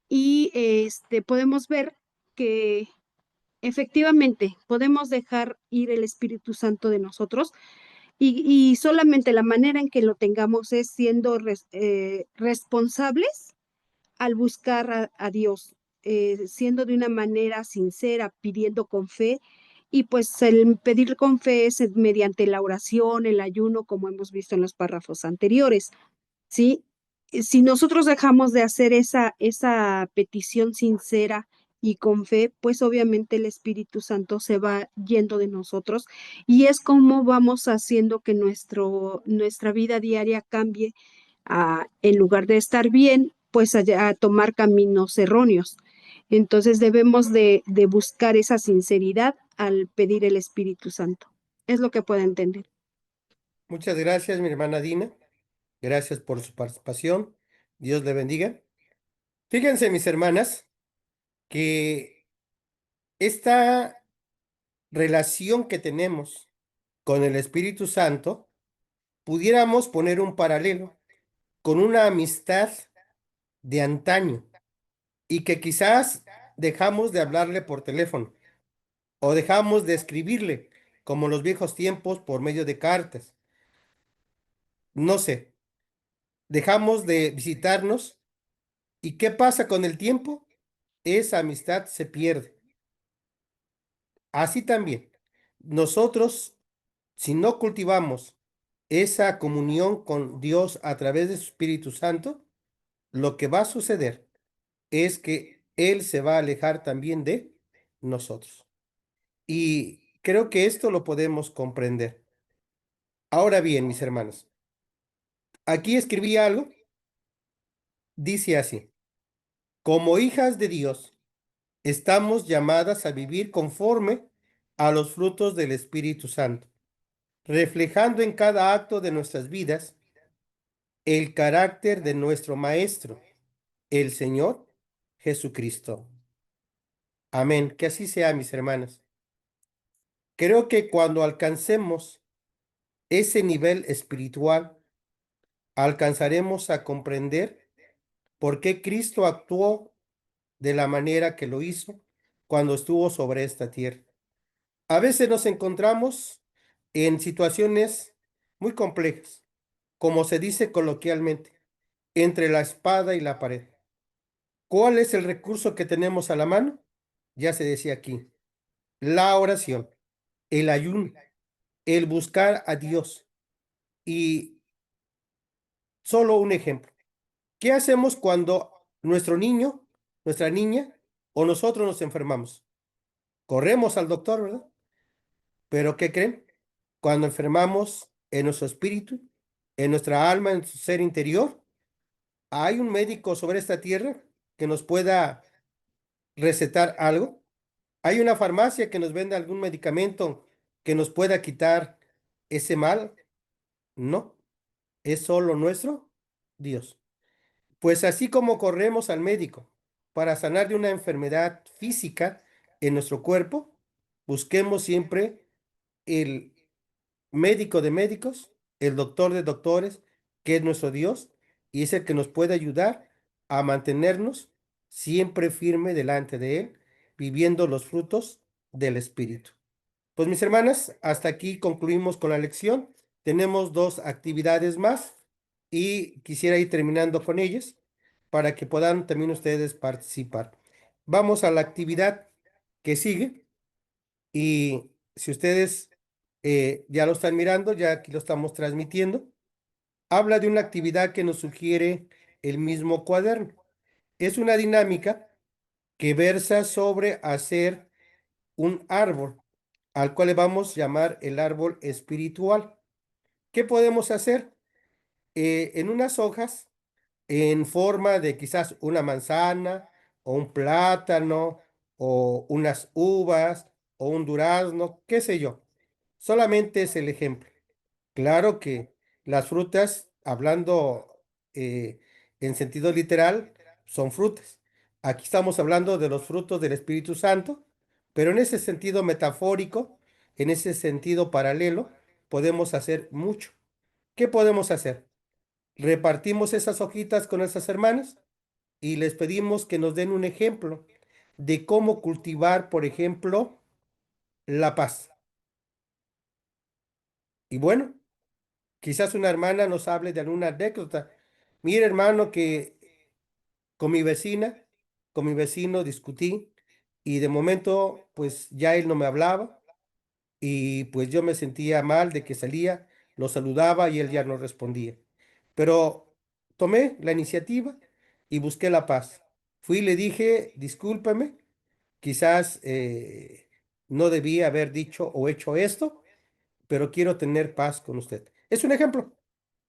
y podemos ver que efectivamente podemos dejar ir el Espíritu Santo de nosotros y solamente la manera en que lo tengamos es siendo responsables al buscar a Dios, siendo de una manera sincera, pidiendo con fe. Y pues el pedir con fe es mediante la oración, el ayuno, como hemos visto en los párrafos anteriores, ¿sí? si nosotros dejamos de hacer esa petición sincera y con fe, pues obviamente el Espíritu Santo se va yendo de nosotros y es como vamos haciendo que nuestra vida diaria cambie en lugar de estar bien, pues a tomar caminos erróneos. Entonces debemos de buscar esa sinceridad al pedir el Espíritu Santo. Es lo que puedo entender. Muchas gracias, mi hermana Dina. Gracias por su participación. Dios le bendiga. Fíjense, mis hermanas, que esta relación que tenemos con el Espíritu Santo, pudiéramos poner un paralelo con una amistad de antaño y que quizás dejamos de hablarle por teléfono o dejamos de escribirle como en los viejos tiempos por medio de cartas. No sé, dejamos de visitarnos y ¿qué pasa con el tiempo? Esa amistad se pierde. Así también, nosotros, si no cultivamos esa comunión con Dios a través de su Espíritu Santo, lo que va a suceder es que Él se va a alejar también de nosotros. Y creo que esto lo podemos comprender. Ahora bien, mis hermanos, aquí escribí algo, dice así: como hijas de Dios, estamos llamadas a vivir conforme a los frutos del Espíritu Santo, reflejando en cada acto de nuestras vidas el carácter de nuestro Maestro, el Señor Jesucristo. Amén. Que así sea, mis hermanas. Creo que cuando alcancemos ese nivel espiritual, alcanzaremos a comprender por qué Cristo actuó de la manera que lo hizo cuando estuvo sobre esta tierra. A veces nos encontramos en situaciones muy complejas, como se dice coloquialmente, entre la espada y la pared. ¿Cuál es el recurso que tenemos a la mano? Ya se decía aquí, la oración, el ayuno, el buscar a Dios. Y solo un ejemplo. ¿Qué hacemos cuando nuestro niño, nuestra niña o nosotros nos enfermamos? Corremos al doctor, ¿verdad? Pero ¿qué creen? Cuando enfermamos en nuestro espíritu, en nuestra alma, en su ser interior, ¿hay un médico sobre esta tierra que nos pueda recetar algo? ¿Hay una farmacia que nos venda algún medicamento que nos pueda quitar ese mal? No, es solo nuestro Dios. Pues así como corremos al médico para sanar de una enfermedad física en nuestro cuerpo, busquemos siempre el médico de médicos, el doctor de doctores, que es nuestro Dios, y es el que nos puede ayudar a mantenernos siempre firme delante de Él, viviendo los frutos del Espíritu. Pues mis hermanas, hasta aquí concluimos con la lección. Tenemos dos actividades más y quisiera ir terminando con ellas para que puedan también ustedes participar. Vamos a la actividad que sigue y si ustedes ya lo están mirando, ya aquí lo estamos transmitiendo, habla de una actividad que nos sugiere el mismo cuaderno. Es una dinámica que versa sobre hacer un árbol, al cual le vamos a llamar el árbol espiritual. ¿Qué podemos hacer? En unas hojas, en forma de quizás una manzana, o un plátano, o unas uvas, o un durazno, qué sé yo. Solamente es el ejemplo. Claro que las frutas, hablando en sentido literal, son frutas. Aquí estamos hablando de los frutos del Espíritu Santo, pero en ese sentido metafórico, en ese sentido paralelo, podemos hacer mucho. ¿Qué podemos hacer? Repartimos esas hojitas con nuestras hermanas y les pedimos que nos den un ejemplo de cómo cultivar, por ejemplo, la paz. Y bueno, quizás una hermana nos hable de alguna anécdota. Mira, hermano, que con mi vecina, con mi vecino discutí y de momento, pues ya él no me hablaba y pues yo me sentía mal de que salía, lo saludaba y él ya no respondía. Pero tomé la iniciativa y busqué la paz. Fui y le dije, discúlpeme, quizás no debía haber dicho o hecho esto, pero quiero tener paz con usted. Es un ejemplo.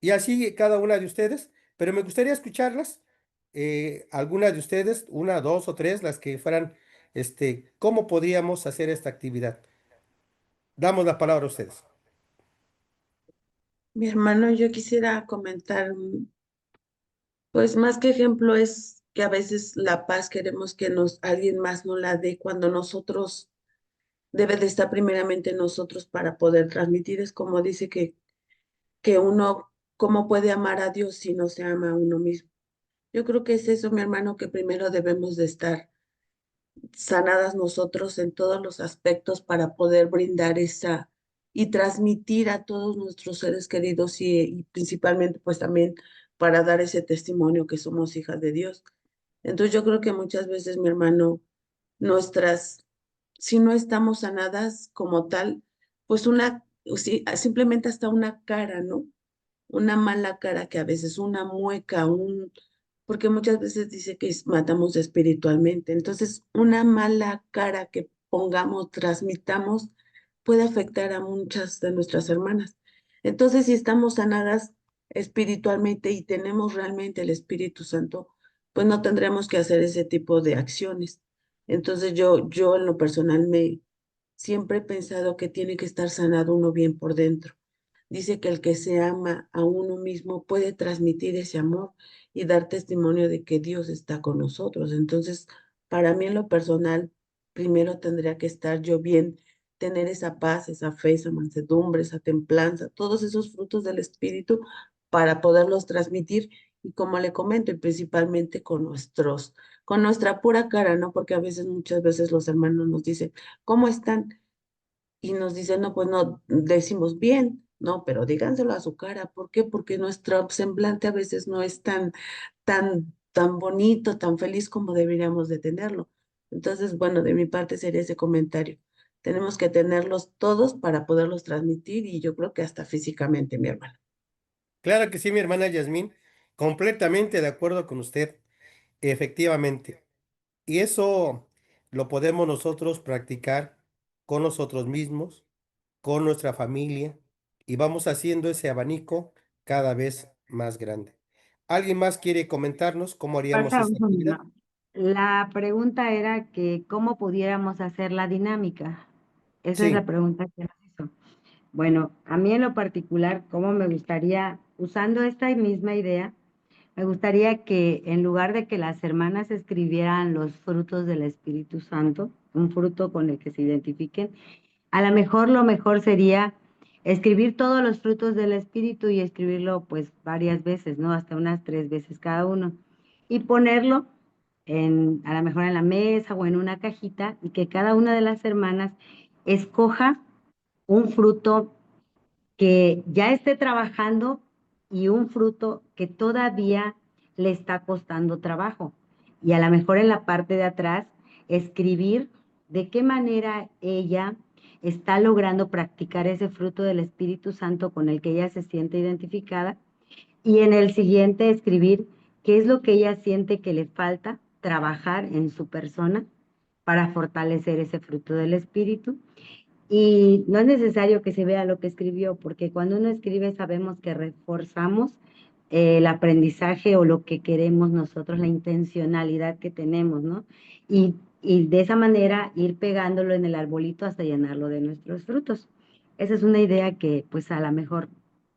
Y así cada una de ustedes, pero me gustaría escucharlas, algunas de ustedes, una, dos o tres, las que fueran, ¿cómo podríamos hacer esta actividad? Damos la palabra a ustedes. Mi hermano, yo quisiera comentar, pues más que ejemplo es que a veces la paz queremos que alguien más nos la dé cuando nosotros, debe de estar primeramente en nosotros para poder transmitir. Es como dice que uno, ¿cómo puede amar a Dios si no se ama a uno mismo? Yo creo que es eso, mi hermano, que primero debemos de estar sanadas nosotros en todos los aspectos para poder brindar esa y transmitir a todos nuestros seres queridos y principalmente pues también para dar ese testimonio que somos hijas de Dios. Entonces yo creo que muchas veces, mi hermano, si no estamos sanadas como tal, pues simplemente hasta una cara, ¿no? Una mala cara que a veces una mueca, porque muchas veces dice que matamos espiritualmente. Entonces, una mala cara que pongamos, transmitamos, puede afectar a muchas de nuestras hermanas. Entonces, si estamos sanadas espiritualmente y tenemos realmente el Espíritu Santo, pues no tendremos que hacer ese tipo de acciones. Entonces, yo en lo personal siempre he pensado que tiene que estar sanado uno bien por dentro. Dice que el que se ama a uno mismo puede transmitir ese amor y dar testimonio de que Dios está con nosotros. Entonces, para mí en lo personal, primero tendría que estar yo bien, tener esa paz, esa fe, esa mansedumbre, esa templanza, todos esos frutos del Espíritu para poderlos transmitir. Y como le comento, y principalmente con nuestra pura cara, ¿no? Porque a veces, muchas veces los hermanos nos dicen, ¿cómo están? Y nos dicen, no, pues no, decimos bien, no, pero díganselo a su cara. ¿Por qué? Porque nuestro semblante a veces no es tan bonito, tan feliz como deberíamos de tenerlo. Entonces, bueno, de mi parte sería ese comentario. Tenemos que tenerlos todos para poderlos transmitir y yo creo que hasta físicamente, mi hermana. Claro que sí, mi hermana Yasmín, completamente de acuerdo con usted, efectivamente. Y eso lo podemos nosotros practicar con nosotros mismos, con nuestra familia, y vamos haciendo ese abanico cada vez más grande. ¿Alguien más quiere comentarnos cómo haríamos Falta un esta actividad? segundo. La pregunta era que cómo pudiéramos hacer la dinámica. Esa es la Sí, pregunta que nos hizo. Bueno, a mí en lo particular, cómo me gustaría, usando esta misma idea, me gustaría que en lugar de que las hermanas escribieran los frutos del Espíritu Santo, un fruto con el que se identifiquen, a lo mejor sería escribir todos los frutos del Espíritu y escribirlo pues varias veces, ¿no? Hasta unas 3 veces cada uno. Y ponerlo a lo mejor en la mesa o en una cajita y que cada una de las hermanas escoja un fruto que ya esté trabajando y un fruto que todavía le está costando trabajo. Y a lo mejor en la parte de atrás, escribir de qué manera ella está logrando practicar ese fruto del Espíritu Santo con el que ella se siente identificada. Y en el siguiente, escribir qué es lo que ella siente que le falta trabajar en su persona para fortalecer ese fruto del Espíritu. Y no es necesario que se vea lo que escribió, porque cuando uno escribe sabemos que reforzamos el aprendizaje o lo que queremos nosotros, la intencionalidad que tenemos, ¿no? Y de esa manera ir pegándolo en el arbolito hasta llenarlo de nuestros frutos. Esa es una idea que pues a lo mejor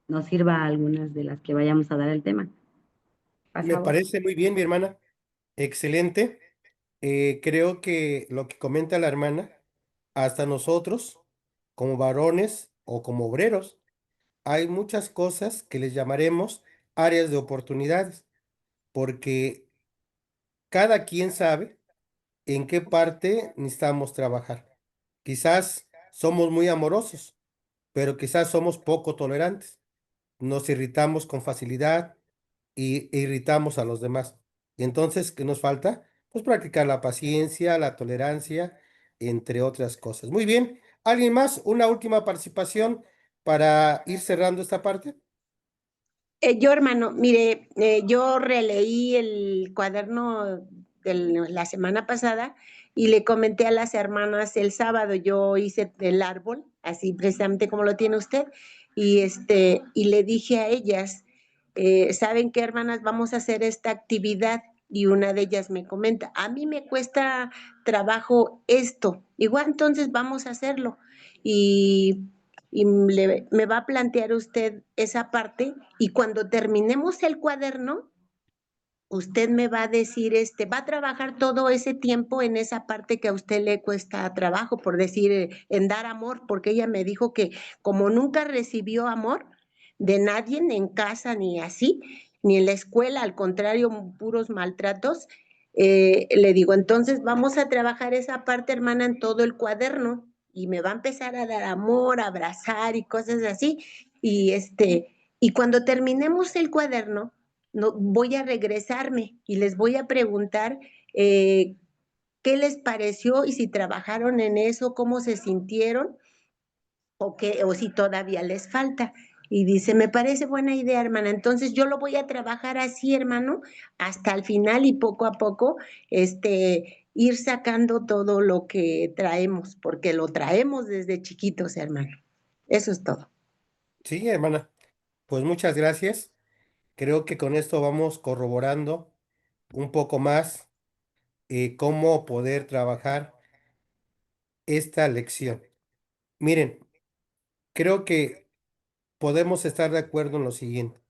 nos sirva a algunas de las que vayamos a dar el tema. Por me favor. parece muy bien, mi hermana. Excelente. Creo que lo que comenta la hermana, hasta nosotros, como varones o como obreros, hay muchas cosas que les llamaremos áreas de oportunidades, porque cada quien sabe en qué parte necesitamos trabajar. Quizás somos muy amorosos, pero quizás somos poco tolerantes. Nos irritamos con facilidad y irritamos a los demás. Y entonces, ¿qué nos falta? Pues practicar la paciencia, la tolerancia, entre otras cosas. Muy bien. ¿Alguien más? Una última participación para ir cerrando esta parte. Yo, hermano, mire, yo releí el cuaderno de la semana pasada y le comenté a las hermanas el sábado, yo hice el árbol, así precisamente como lo tiene usted, y le dije a ellas, ¿saben qué, hermanas? Vamos a hacer esta actividad. Y una de ellas me comenta, a mí me cuesta trabajo esto, igual entonces vamos a hacerlo. Y me va a plantear usted esa parte y cuando terminemos el cuaderno, usted me va a decir, va a trabajar todo ese tiempo en esa parte que a usted le cuesta trabajo, por decir, en dar amor, porque ella me dijo que como nunca recibió amor de nadie, ni en casa, ni así, ni en la escuela, al contrario, puros maltratos, le digo, entonces vamos a trabajar esa parte, hermana, en todo el cuaderno y me va a empezar a dar amor, a abrazar y cosas así. Y, y cuando terminemos el cuaderno, no, voy a regresarme y les voy a preguntar qué les pareció y si trabajaron en eso, cómo se sintieron o si todavía les falta. Y dice, me parece buena idea, hermana. Entonces yo lo voy a trabajar así, hermano, hasta el final y poco a poco, ir sacando todo lo que traemos, porque lo traemos desde chiquitos, hermano. Eso es todo. Sí, hermana. Pues muchas gracias. Creo que con esto vamos corroborando un poco más cómo poder trabajar esta lección. Miren, creo que podemos estar de acuerdo en lo siguiente.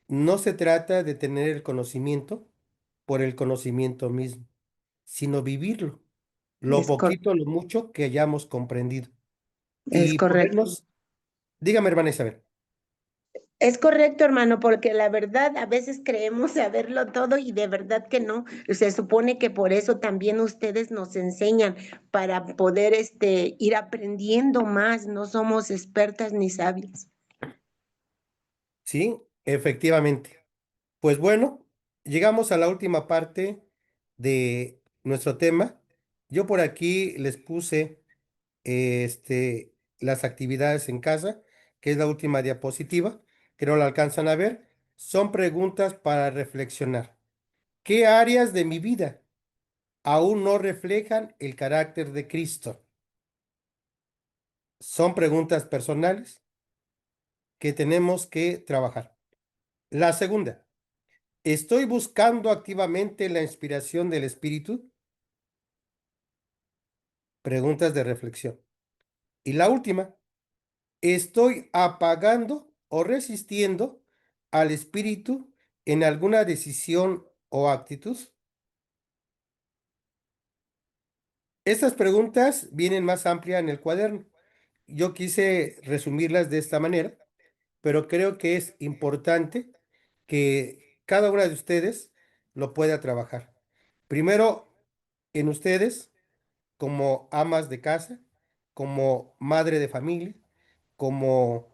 No se trata de tener el conocimiento por el conocimiento mismo, sino vivirlo, lo Es, cor poquito, lo mucho que hayamos comprendido. es Y correcto. ponernos, dígame, hermana Isabel. Es correcto, hermano, porque la verdad a veces creemos saberlo todo y de verdad que no. Se supone que por eso también ustedes nos enseñan para poder ir aprendiendo más. No somos expertas ni sabias. Sí, efectivamente. Pues bueno, llegamos a la última parte de nuestro tema. Yo por aquí les puse las actividades en casa, que es la última diapositiva, que no la alcanzan a ver. Son preguntas para reflexionar. ¿Qué áreas de mi vida aún no reflejan el carácter de Cristo? Son preguntas personales que tenemos que trabajar. La segunda, ¿estoy buscando activamente la inspiración del Espíritu? Preguntas de reflexión. Y la última, ¿estoy apagando o resistiendo al Espíritu en alguna decisión o actitud? Estas preguntas vienen más amplias en el cuaderno. Yo quise resumirlas de esta manera, pero creo que es importante que cada una de ustedes lo pueda trabajar. Primero, en ustedes, como amas de casa, como madre de familia, como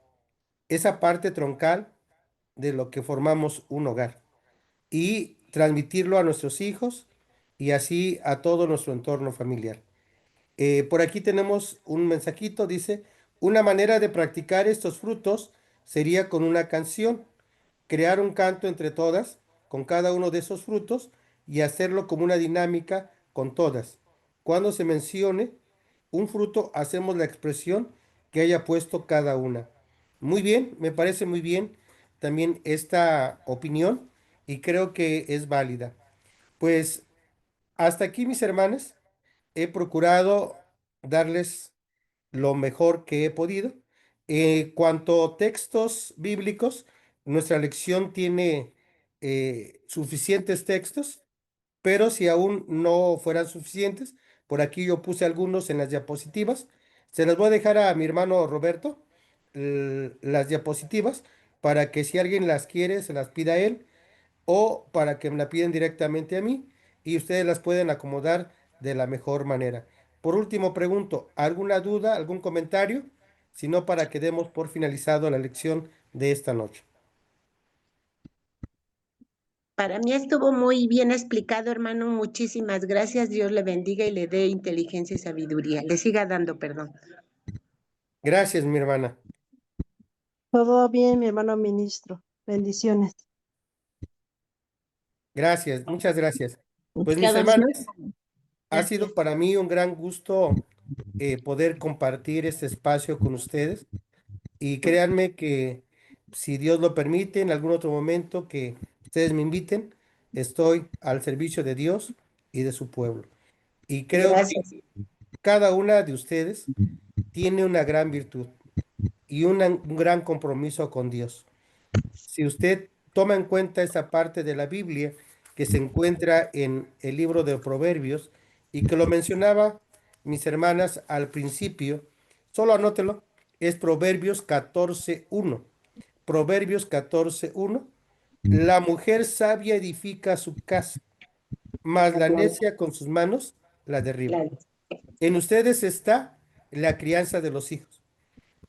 esa parte troncal de lo que formamos un hogar y transmitirlo a nuestros hijos y así a todo nuestro entorno familiar. Por aquí tenemos un mensajito, dice, una manera de practicar estos frutos sería con una canción, crear un canto entre todas, con cada uno de esos frutos y hacerlo como una dinámica con todas. Cuando se mencione un fruto, hacemos la expresión que haya puesto cada una. Muy bien, me parece muy bien también esta opinión y creo que es válida. Pues hasta aquí, mis hermanas, he procurado darles lo mejor que he podido. Cuanto a textos bíblicos, nuestra lección tiene suficientes textos, pero si aún no fueran suficientes, por aquí yo puse algunos en las diapositivas. Se las voy a dejar a mi hermano Roberto, las diapositivas, para que si alguien las quiere, se las pida a él o para que me la piden directamente a mí y ustedes las pueden acomodar de la mejor manera. Por último, pregunto, ¿alguna duda, algún comentario? Si no, para que demos por finalizado la lección de esta noche. Para mí estuvo muy bien explicado, hermano. Muchísimas gracias. Dios le bendiga y le dé inteligencia y sabiduría. Le siga dando, perdón. Gracias, mi hermana. Todo bien, mi hermano ministro. Bendiciones. Gracias, muchas gracias. Pues mis Cada vez hermanas, más. ha sido para mí un gran gusto poder compartir este espacio con ustedes y créanme que si Dios lo permite, en algún otro momento que ustedes me inviten, estoy al servicio de Dios y de su pueblo. Y creo Gracias. que cada una de ustedes tiene una gran virtud y un gran compromiso con Dios. Si usted toma en cuenta esa parte de la Biblia que se encuentra en el libro de Proverbios y que lo mencionaba mis hermanas al principio, solo anótelo, es Proverbios 14:1. Proverbios 14:1. La mujer sabia edifica su casa, mas la necia con sus manos la derriba. Claro. En ustedes está la crianza de los hijos.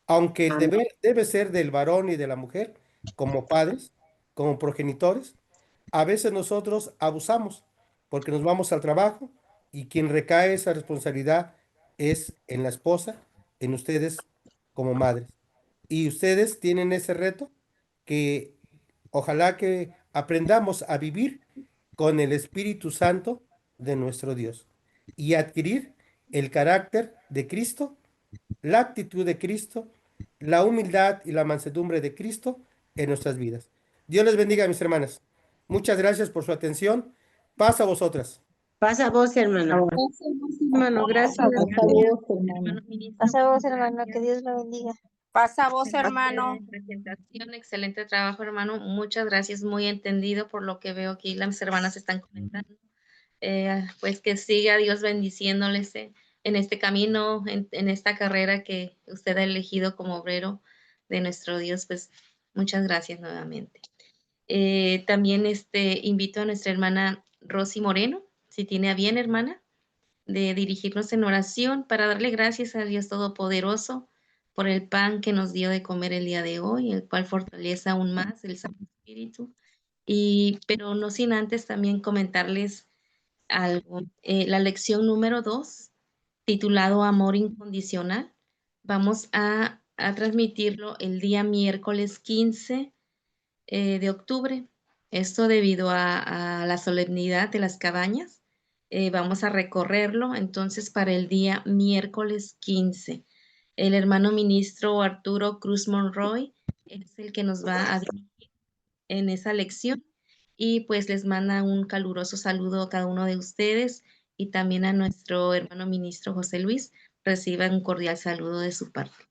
Aunque el deber debe ser del varón y de la mujer, como padres, como progenitores, a veces nosotros abusamos porque nos vamos al trabajo y quien recae esa responsabilidad es en la esposa, en ustedes como madres. Y ustedes tienen ese reto que ojalá que aprendamos a vivir con el Espíritu Santo de nuestro Dios y adquirir el carácter de Cristo, la actitud de Cristo, la humildad y la mansedumbre de Cristo en nuestras vidas. Dios les bendiga, mis hermanas. Muchas gracias por su atención. Paz a vosotras. Pasa vos, hermano. Hermano, gracias. Hermano ministro, Pasa vos, muchas hermano, que gracias. Dios lo bendiga. Pasa vos, Excelente hermano. presentación, excelente trabajo, hermano. Muchas gracias, muy entendido por lo que veo aquí. Las hermanas están comentando. Pues que siga Dios bendiciéndoles en este camino, en esta carrera que usted ha elegido como obrero de nuestro Dios. Pues muchas gracias nuevamente. También invito a nuestra hermana Rosy Moreno, si tiene a bien, hermana, de dirigirnos en oración para darle gracias a Dios Todopoderoso por el pan que nos dio de comer el día de hoy, el cual fortalece aún más el Santo Espíritu. Pero no sin antes también comentarles algo. La lección número 2, titulado Amor Incondicional, vamos a transmitirlo el día miércoles 15 de octubre. Esto debido a la solemnidad de las cabañas. Vamos a recorrerlo entonces para el día miércoles 15. El hermano ministro Arturo Cruz Monroy es el que nos va a dirigir en esa lección y pues les manda un caluroso saludo a cada uno de ustedes y también a nuestro hermano ministro José Luis. Reciban un cordial saludo de su parte.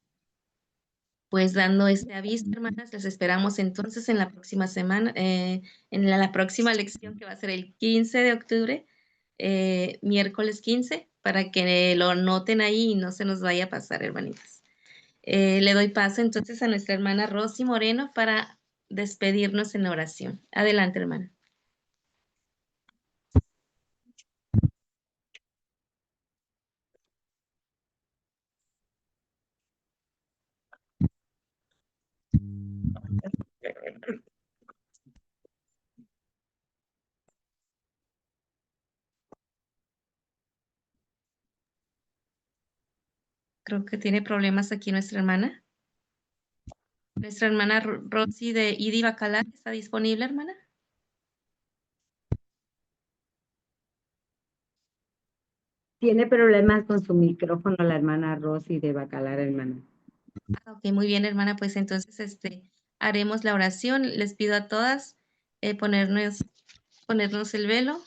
Pues dando este aviso, hermanas, les esperamos entonces en la próxima semana, en la próxima lección que va a ser el 15 de octubre, miércoles 15, para que lo noten ahí y no se nos vaya a pasar, hermanitas. Le doy paso entonces a nuestra hermana Rosy Moreno para despedirnos en oración. Adelante, hermana. Creo que tiene problemas aquí nuestra hermana. Nuestra hermana Rosy de Idi Bacalar, ¿está disponible, hermana? Tiene problemas con su micrófono la hermana Rosy de Bacalar, hermana. Ok, muy bien, hermana, pues entonces haremos la oración. Les pido a todas ponernos el velo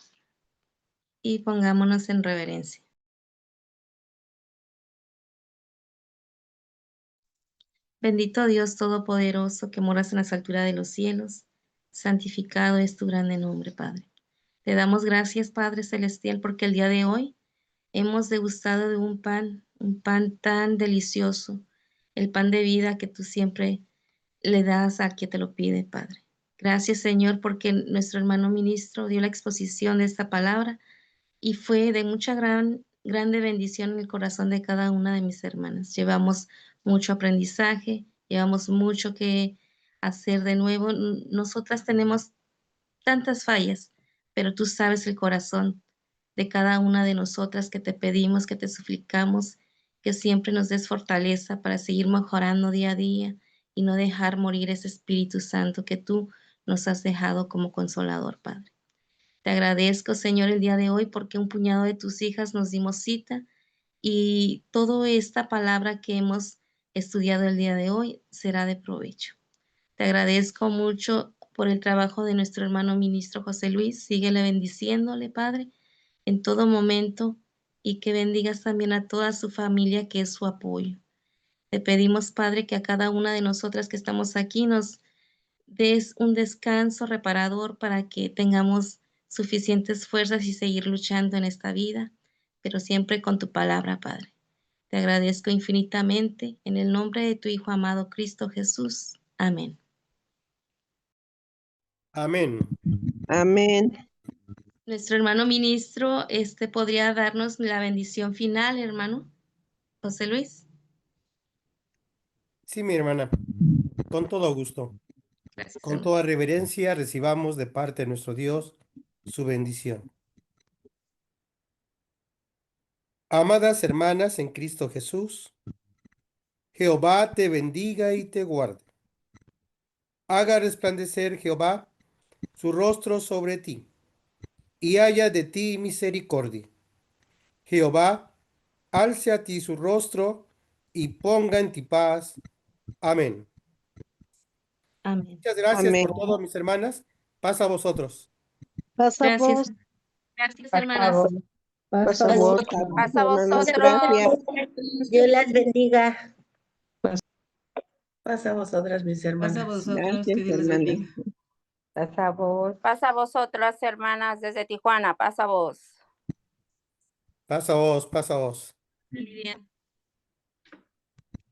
y pongámonos en reverencia. Bendito Dios Todopoderoso, que moras en las alturas de los cielos, santificado es tu grande nombre, Padre. Te damos gracias, Padre Celestial, porque el día de hoy hemos degustado de un pan tan delicioso, el pan de vida que tú siempre le das a quien te lo pide, Padre. Gracias, Señor, porque nuestro hermano ministro dio la exposición de esta palabra y fue de mucha grande bendición en el corazón de cada una de mis hermanas. Llevamos mucho aprendizaje, llevamos mucho que hacer de nuevo. Nosotras tenemos tantas fallas, pero tú sabes el corazón de cada una de nosotras, que te pedimos, que te suplicamos, que siempre nos des fortaleza para seguir mejorando día a día y no dejar morir ese Espíritu Santo que tú nos has dejado como consolador, Padre. Te agradezco, Señor, el día de hoy porque un puñado de tus hijas nos dimos cita y toda esta palabra que hemos estudiado el día de hoy será de provecho. Te agradezco mucho por el trabajo de nuestro hermano ministro José Luis. Síguele bendiciéndole, Padre, en todo momento y que bendigas también a toda su familia que es su apoyo. Te pedimos, Padre, que a cada una de nosotras que estamos aquí nos des un descanso reparador para que tengamos suficientes fuerzas y seguir luchando en esta vida, pero siempre con tu palabra, Padre. Te agradezco infinitamente en el nombre de tu Hijo amado Cristo Jesús. Amén. Amén. Amén. Nuestro hermano ministro, podría darnos la bendición final, hermano José Luis. Sí, mi hermana, con todo gusto. Gracias, Con hermano. toda reverencia recibamos de parte de nuestro Dios su bendición. Amadas hermanas en Cristo Jesús, Jehová te bendiga y te guarde. Haga resplandecer Jehová su rostro sobre ti, y haya de ti misericordia. Jehová alce a ti su rostro y ponga en ti paz. Amén. Amén. Muchas gracias Amén. por todo, mis hermanas. Paz a vosotros. Pasa Gracias. vos, Gracias, Por hermanas. favor. pasa Pasa vos, vos. Pasa hermanas. vosotros. Gracias. Dios las bendiga. Pasa a vosotras, mis Pasa a hermanas. vosotros, que Gracias, Dios les hermanas. bendiga. Pasa vos. Pasa vosotras, hermanas, desde Tijuana. Pasa vos. Paz a vos, paz a vos. Muy bien.